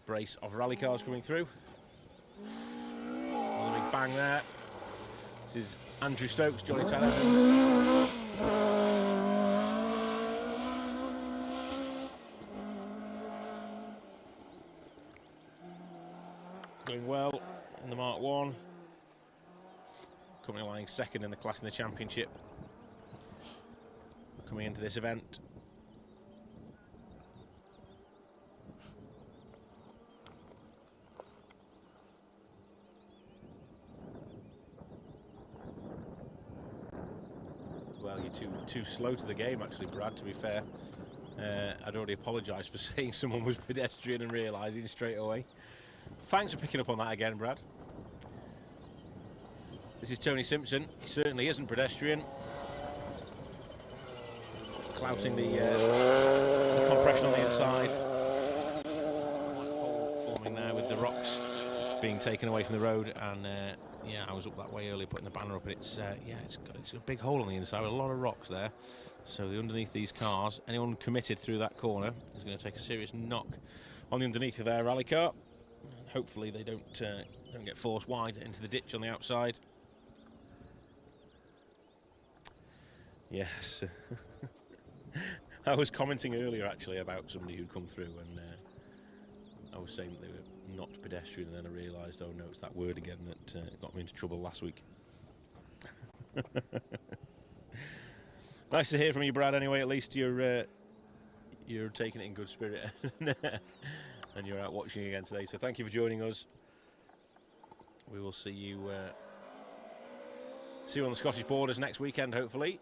brace of rally cars coming through. Another big bang there. This is Andrew Stokes, Johnny Taylor. Doing well in the Mark 1. Currently lying second in the class in the championship. Coming into this event. Well, you're too slow to the game, actually, Brad, to be fair. I'd already apologised for saying someone was pedestrian and realising straight away. Thanks for picking up on that again, Brad. This is Tony Simpson. He certainly isn't pedestrian. Clouting the compression on the inside. White hole forming there with the rocks being taken away from the road. And yeah, I was up that way earlier putting the banner up, and it's yeah, it's a big hole on the inside with a lot of rocks there. So underneath these cars, anyone committed through that corner is going to take a serious knock on the underneath of their rally car. And hopefully they don't get forced wide into the ditch on the outside. Yes. I was commenting earlier actually about somebody who'd come through, and I was saying that they were not pedestrian, and then I realised, oh no, it's that word again that got me into trouble last week. Nice to hear from you, Brad. Anyway, at least you're taking it in good spirit, and you're out watching again today. So thank you for joining us. We will see you on the Scottish borders next weekend, hopefully.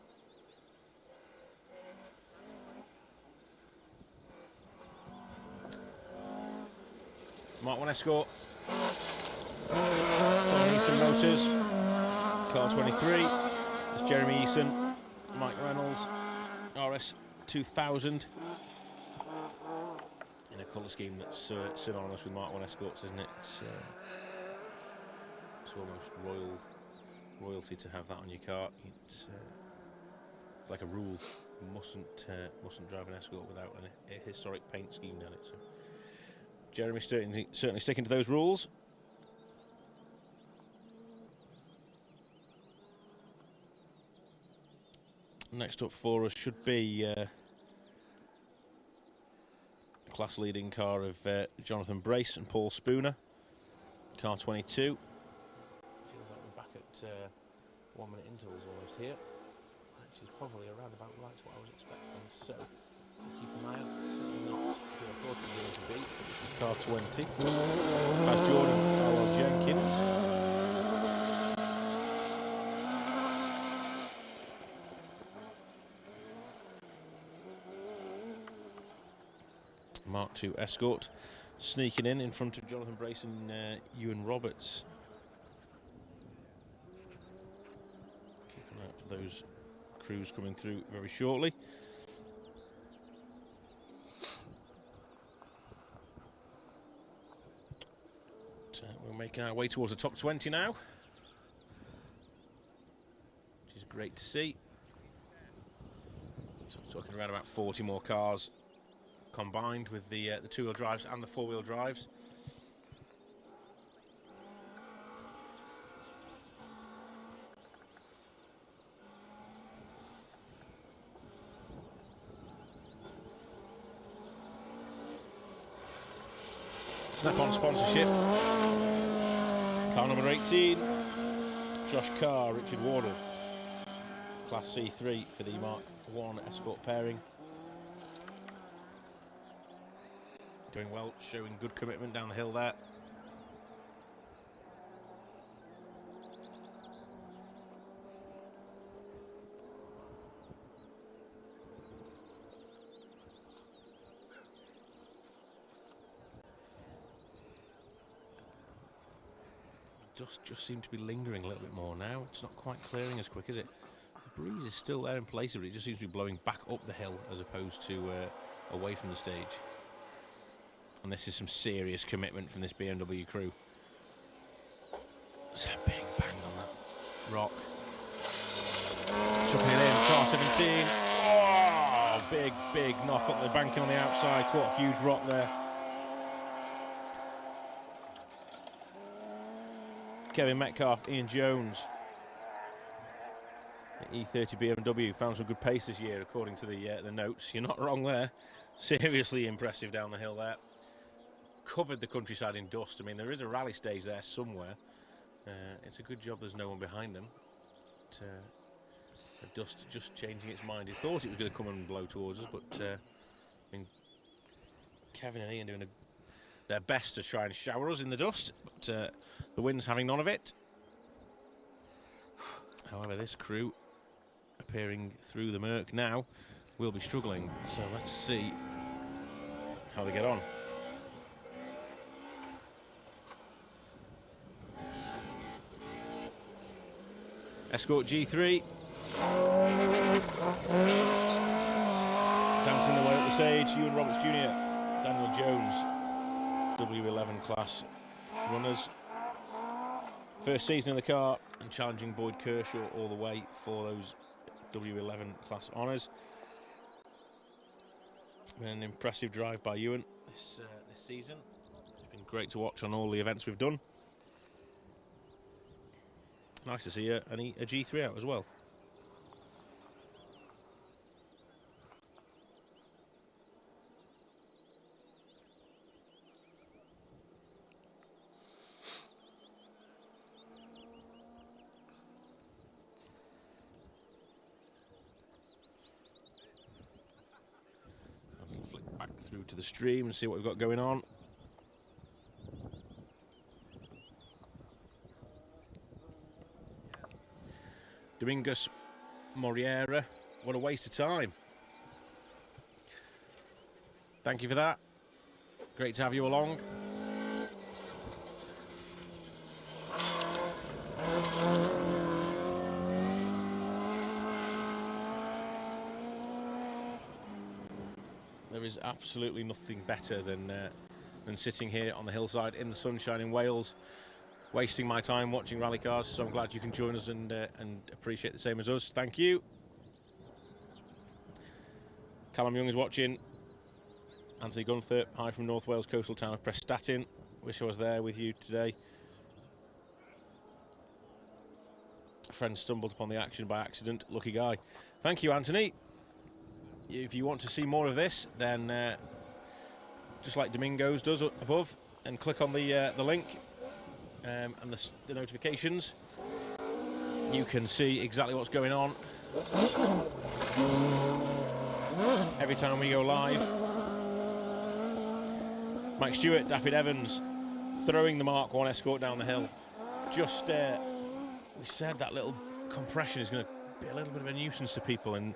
Mark 1 Escort. Eason Motors. Car 23. It's Jeremy Eason. Mike Reynolds. RS 2000. In a colour scheme that's synonymous with Mark 1 Escorts, isn't it? It's almost royalty to have that on your car. It's like a rule. You mustn't drive an Escort without a historic paint scheme down it. So Jeremy's certainly sticking to those rules. Next up for us should be the class-leading car of Jonathan Brace and Paul Spooner, car 22. Feels like we're back at 1 minute intervals almost here, which is probably around about right to what I was expecting. So keep an eye out. Certainly not who I thought it was going to be. Car 20. That's Jordan Farrell Jenkins. Mark 2 Escort sneaking in front of Jonathan Brace and Ewan Roberts. Keep an eye out for those crews coming through very shortly. We're making our way towards the top 20 now, which is great to see. So we're talking around about 40 more cars combined with the two-wheel drives and the four-wheel drives. Snap-on sponsorship. Car number 18, Josh Carr, Richard Wardle. Class C3 for the Mark 1 Escort pairing. Doing well, showing good commitment down the hill there. Dust just seemed to be lingering a little bit more now. It's not quite clearing as quick, is it? The breeze is still there in places, but it just seems to be blowing back up the hill as opposed to away from the stage. And this is some serious commitment from this BMW crew. It's a big bang on that rock. Chucking it in, car 17. Oh, big knock up the banking on the outside. Caught a huge rock there. Kevin Metcalf, Ian Jones. The E30 BMW found some good pace this year, according to the notes. You're not wrong there. Seriously impressive down the hill there. Covered the countryside in dust. I mean, there is a rally stage there somewhere. It's a good job there's no one behind them. But, the dust just changing its mind. It thought it was going to come and blow towards us, but I mean, Kevin and Ian doing their best to try and shower us in the dust, but the wind's having none of it. However, this crew appearing through the murk now will be struggling, so let's see how they get on. Escort G3 dancing their way up the stage. Ewan Roberts Jr., Daniel Jones, W11 class runners. First season in the car and challenging Boyd Kershaw all the way for those W11 class honours. An impressive drive by Ewan this season. It's been great to watch on all the events we've done. Nice to see a G3 out as well. I'll flick back through to the stream and see what we've got going on. Domingos Moriera, what a waste of time. Thank you for that. Great to have you along. There is absolutely nothing better than sitting here on the hillside in the sunshine in Wales, wasting my time watching rally cars. So I'm glad you can join us and appreciate the same as us. Thank you. Callum Young is watching. Anthony Gunthorpe, hi from North Wales coastal town of Prestatyn. Wish I was there with you today. A friend stumbled upon the action by accident. Lucky guy. Thank you, Anthony. If you want to see more of this, then just like Domingos does above, and click on the link and the notifications. You can see exactly what's going on every time we go live. Mike Stewart, Daffyd Evans, throwing the Mark 1 Escort down the hill. Just, we said that little compression is going to be a little bit of a nuisance to people, and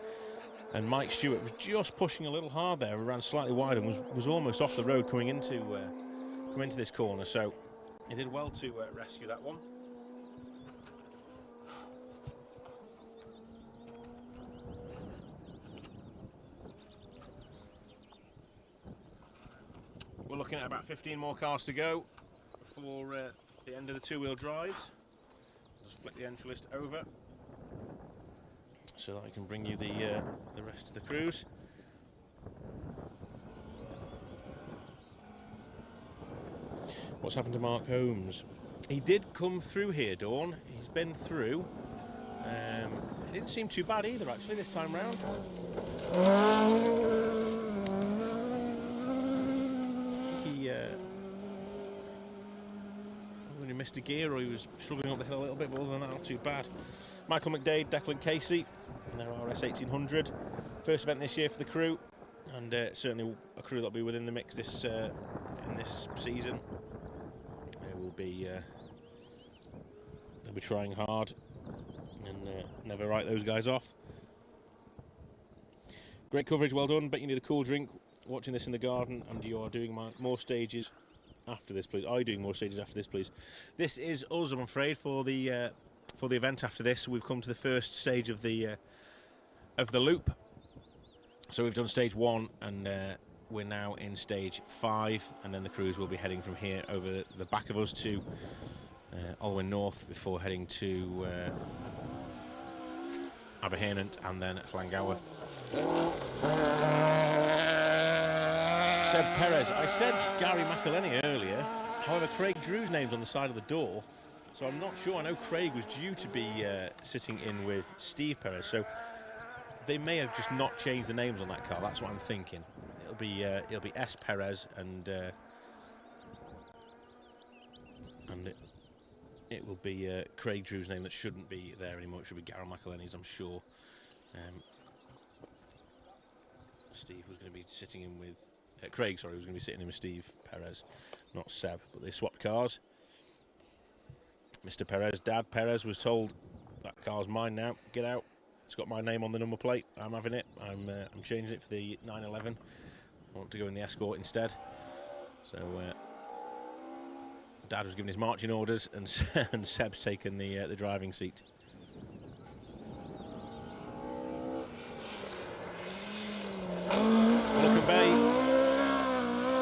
Mike Stewart was just pushing a little hard there, ran slightly wide and was almost off the road coming into this corner. So he did well to rescue that one. We're looking at about 15 more cars to go before the end of the two-wheel drives. Just flick the entry list over so that I can bring you the rest of the crews. What's happened to Mark Holmes? He did come through here, Dawn. He's been through. It didn't seem too bad either, actually, this time round. He missed a gear, or he was struggling up the hill a little bit, but other than that, not too bad. Michael McDade, Declan Casey, and their RS 1800. First event this year for the crew, and certainly a crew that'll be within the mix this in this season. They'll be trying hard and never write those guys off. Great coverage, well done. Bet you need a cool drink watching this in the garden, and you are doing more stages after this, please. Are you doing more stages after this, please? This is us, I'm afraid, for the event after this. We've come to the first stage of the loop. So we've done stage 1, and we're now in stage 5, and then the crews will be heading from here over the back of us to Olwyn North before heading to Aberhernant and then Llangower. Seb Perez. I said Gary McElhenney earlier, however Craig Drew's name's on the side of the door, so I'm not sure. I know Craig was due to be sitting in with Steve Perez, so they may have just not changed the names on that car. That's what I'm thinking. It'll be S Perez, and it will be Craig Drew's name that shouldn't be there anymore. It should be Gary McElhenney's, I'm sure. Steve was going to be sitting in with Craig. Sorry, was going to be sitting in with Steve Perez, not Seb. But they swapped cars. Mr. Perez, Dad Perez, was told that car's mine now. Get out. It's got my name on the number plate. I'm having it. I'm changing it for the 911. I want to go in the Escort instead. So Dad was giving his marching orders, and Seb's taken the driving seat. Lookham Bay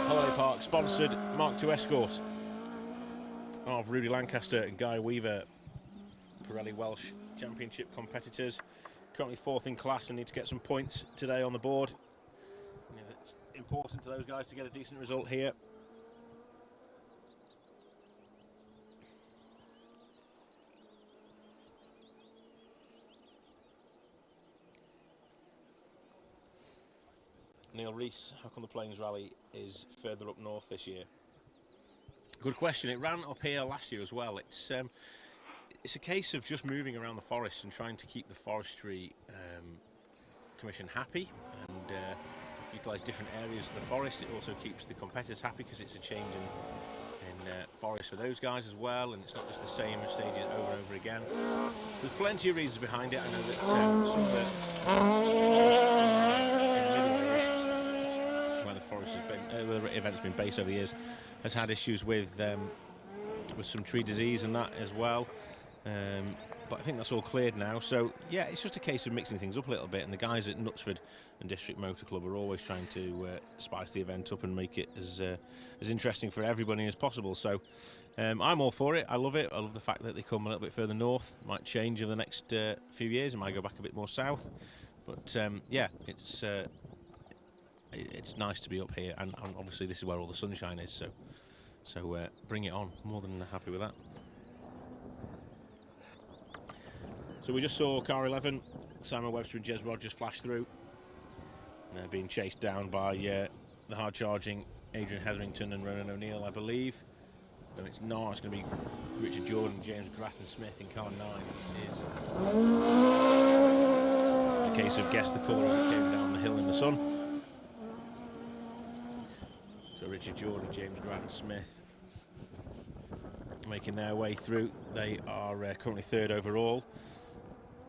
Holiday Park sponsored Mark II Escort of Rudy Lancaster and Guy Weaver, Pirelli Welsh Championship competitors. Currently 4th in class and need to get some points today on the board. It's important to those guys to get a decent result here. Neil Rees, how come the Plains Rally is further up north this year? Good question. It ran up here last year as well. It's a case of just moving around the forest and trying to keep the Forestry Commission happy and utilise different areas of the forest. It also keeps the competitors happy because it's a change in forest for those guys as well, and it's not just the same stages over and over again. There's plenty of reasons behind it. I know that some of the forest has been, where the event's been based over the years, has had issues with some tree disease and that as well. But I think that's all cleared now. So yeah, it's just a case of mixing things up a little bit. And the guys at Knutsford and District Motor Club are always trying to spice the event up and make it as interesting for everybody as possible. So I'm all for it. I love it. I love the fact that they come a little bit further north. It might change over the next few years. It might go back a bit more south. But yeah, it's nice to be up here, and obviously this is where all the sunshine is, so bring it on. More than happy with that. So we just saw car 11, Simon Webster and Jez Rogers flash through, being chased down by the hard-charging Adrian Hetherington and Ronan O'Neill, I believe. No, it's not. It's going to be Richard Jordan and James Grattan-Smith in car 9, which is a case of guess the colour as it came down the hill in the sun. So Richard Jordan, James Grattan-Smith making their way through. They are currently 3rd overall.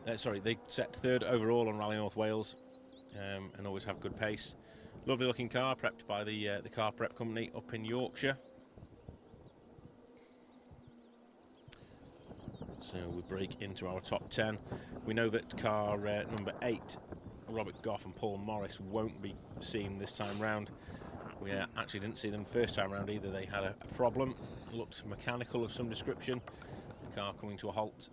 They set 3rd overall on Rally North Wales, and always have good pace. Lovely looking car, prepped by the car prep company up in Yorkshire. So we break into our top 10. We know that car number 8, Robert Goff and Paul Morris, won't be seen this time round. We actually didn't see them first time round either. They had a problem. It looked mechanical of some description. The car coming to a halt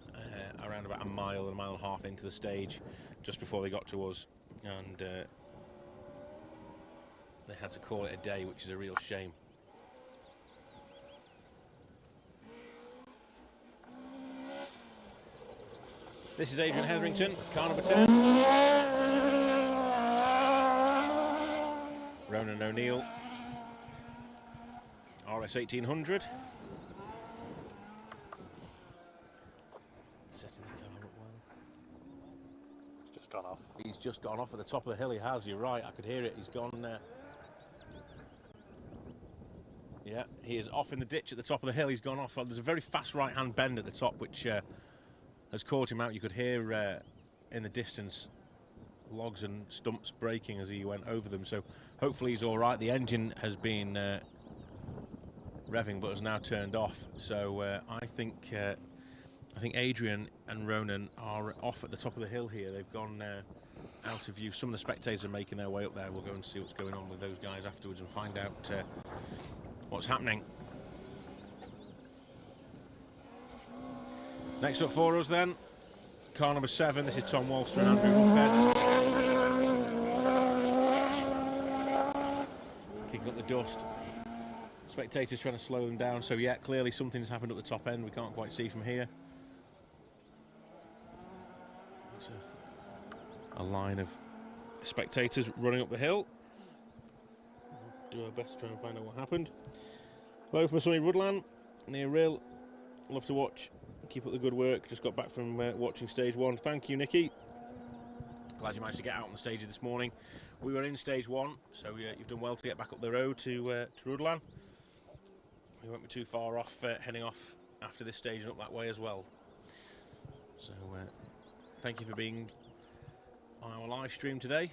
around about a mile and a half into the stage, just before they got to us, and they had to call it a day, which is a real shame. This is Adrian Hetherington, car number 10. Ronan O'Neill, RS 1800. Setting the car up well. Just got gone off. He's just gone off at the top of the hill. He has. You're right. I could hear it. He's gone. Yeah, he is off in the ditch at the top of the hill. He's gone off. There's a very fast right-hand bend at the top, which has caught him out. You could hear in the distance logs and stumps breaking as he went over them. So hopefully he's all right. The engine has been revving, but has now turned off. So I think Adrian and Ronan are off at the top of the hill here. They've gone out of view. Some of the spectators are making their way up there. We'll go and see what's going on with those guys afterwards and find out what's happening. Next up for us then, car number 7. This is Tom Walster and Andrew Woodford. Kicking up the dust. Spectators trying to slow them down. So yeah, clearly something's happened at the top end. We can't quite see from here. It's a line of spectators running up the hill. We'll do our best to try and find out what happened. Hello from sunny Rudland, near Rill. Love to watch. Keep up the good work. Just got back from watching stage 1. Thank you, Nicky. Glad you managed to get out on the stages this morning. We were in stage 1, so you've done well to get back up the road to Rudland. We won't be too far off, heading off after this stage and up that way as well. So thank you for being on our live stream today.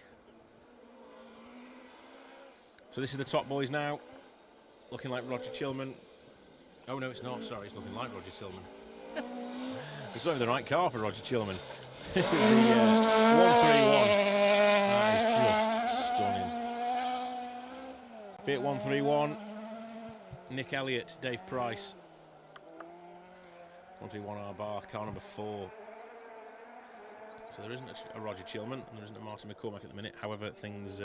So this is the top boys now, looking like Roger Chilman. Oh no, it's not. Sorry, it's nothing like Roger Chilman. It's not even the right car for Roger Chilman. The 131. That is just stunning. Fiat 131. Nick Elliott, Dave Price. 131R Bath, car number 4. So there isn't a Roger Chilman and there isn't a Martin McCormack at the minute. However, things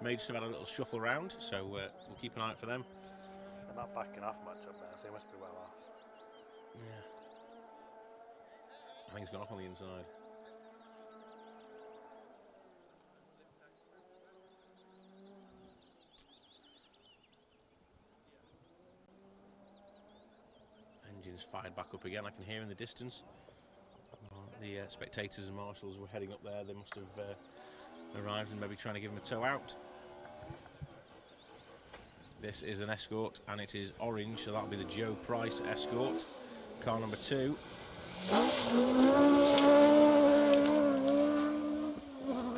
may just have had a little shuffle around, so we'll keep an eye out for them. They're not backing off much up there, so they must be well off. Yeah. I think he's gone off on the inside. Engine's fired back up again. I can hear in the distance. The spectators and marshals were heading up there. They must have arrived and maybe trying to give him a tow out. This is an Escort and it is orange, so that'll be the Joe Price Escort, car number 2.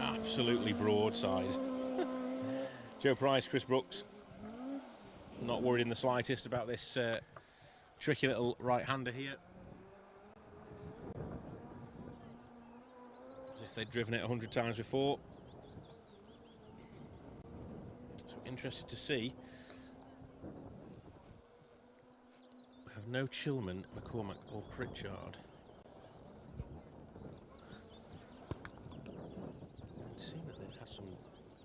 Absolutely broadside. Joe Price, Chris Brooks, not worried in the slightest about this tricky little right-hander here. As if they'd driven it 100 times before. So interested to see. We have no Chilman, McCormack or Pritchard. It seemed that they'd had some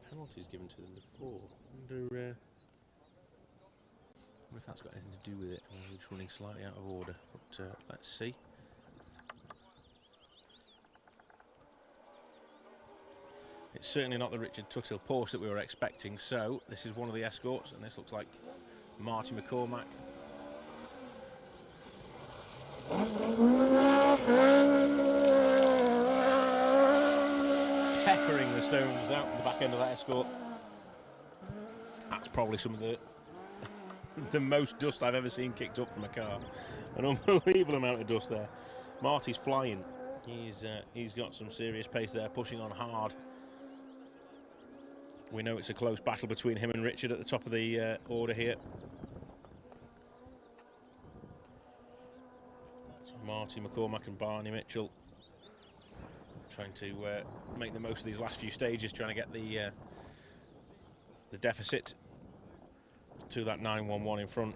penalties given to them before. I wonder if that's got anything to do with it. We're just running slightly out of order, but let's see. It's certainly not the Richard Tuthill Porsche that we were expecting, so this is one of the Escorts, and this looks like Marty McCormack. Peppering the stones out the back end of that Escort. That's probably some of the most dust I've ever seen kicked up from a car. An unbelievable amount of dust there. Marty's flying. He's got some serious pace there, pushing on hard. We know it's a close battle between him and Richard at the top of the order here. So Marty McCormack and Barney Mitchell trying to make the most of these last few stages, trying to get the deficit to that 911 in front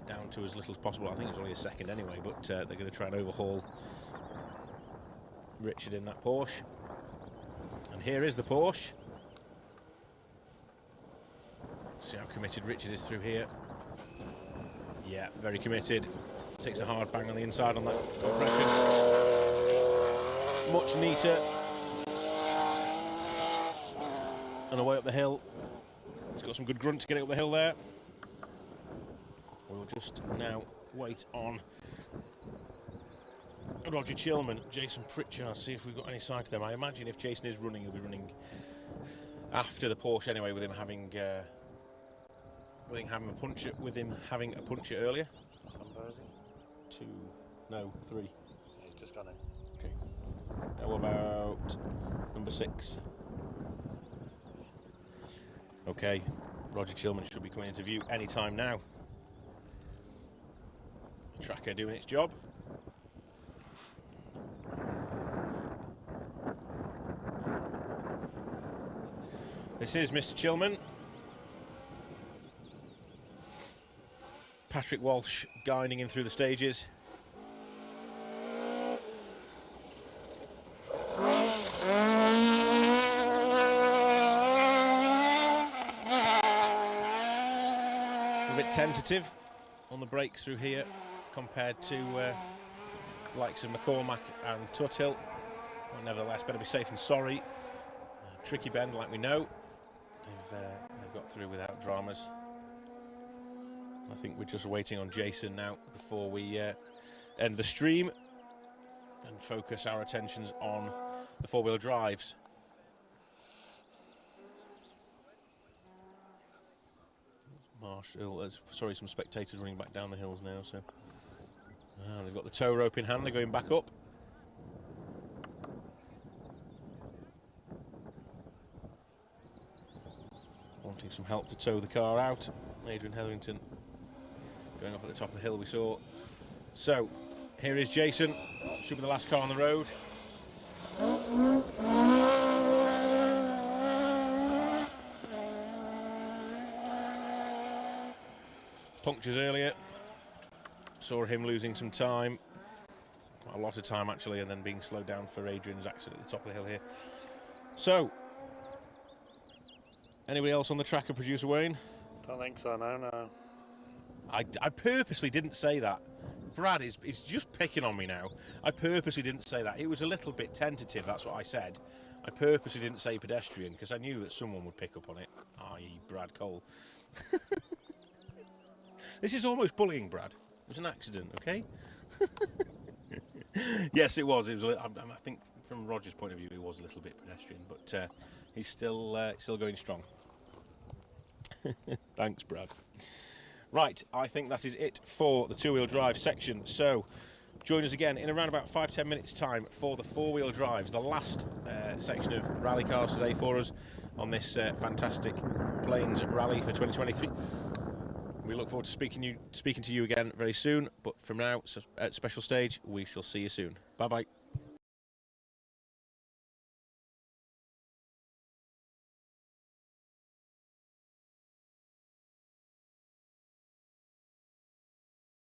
down to as little as possible. I think it's only a second anyway, but they're going to try and overhaul Richard in that Porsche. And here is the Porsche. See how committed Richard is through here. Yeah, very committed. Takes a hard bang on the inside on that compression. Much neater. And away up the hill. It's got some good grunt to get it up the hill there. We'll just now wait on Roger Chilman, Jason Pritchard, see if we've got any sight of them. I imagine if Jason is running, he'll be running after the Porsche anyway, with him having a puncture earlier. Number is he? 2, no, 3. Yeah, he's just gone in. Okay. Now what about number 6? Okay, Roger Chilman should be coming into view any time now. Tracker doing its job. This is Mr. Chilman. Patrick Walsh guiding him through the stages. A bit tentative on the brakes through here compared to the likes of McCormack and Tuthill. But nevertheless, better be safe than sorry. Tricky bend, like we know. They've got through without dramas. I think we're just waiting on Jason now before we end the stream and focus our attentions on the four-wheel drives. Marshall, sorry, some spectators running back down the hills now. So they've got the tow rope in hand. They're going back up. Wanting some help to tow the car out. Adrian Hetherington going off at the top of the hill we saw. So here is Jason. Should be the last car on the road. Punctures earlier. Saw him losing some time. Quite a lot of time actually, and then being slowed down for Adrian's accident at the top of the hill here. So anybody else on the tracker, Producer Wayne? Don't think so, no. I purposely didn't say that. Brad is just picking on me now. I purposely didn't say that. It was a little bit tentative, that's what I said. I purposely didn't say pedestrian because I knew that someone would pick up on it, i.e. Brad Cole. This is almost bullying, Brad. It was an accident, okay? Yes, it was. I think from Roger's point of view, it was a little bit pedestrian, but he's still going strong. Thanks, Brad. Right, I think that is it for the two-wheel drive section. So join us again in around about 5-10 minutes time for the four-wheel drives, the last section of rally cars today for us on this fantastic Plains Rally for 2023. We look forward to speaking to you again very soon, but from now at Special Stage we shall see you soon. Bye bye.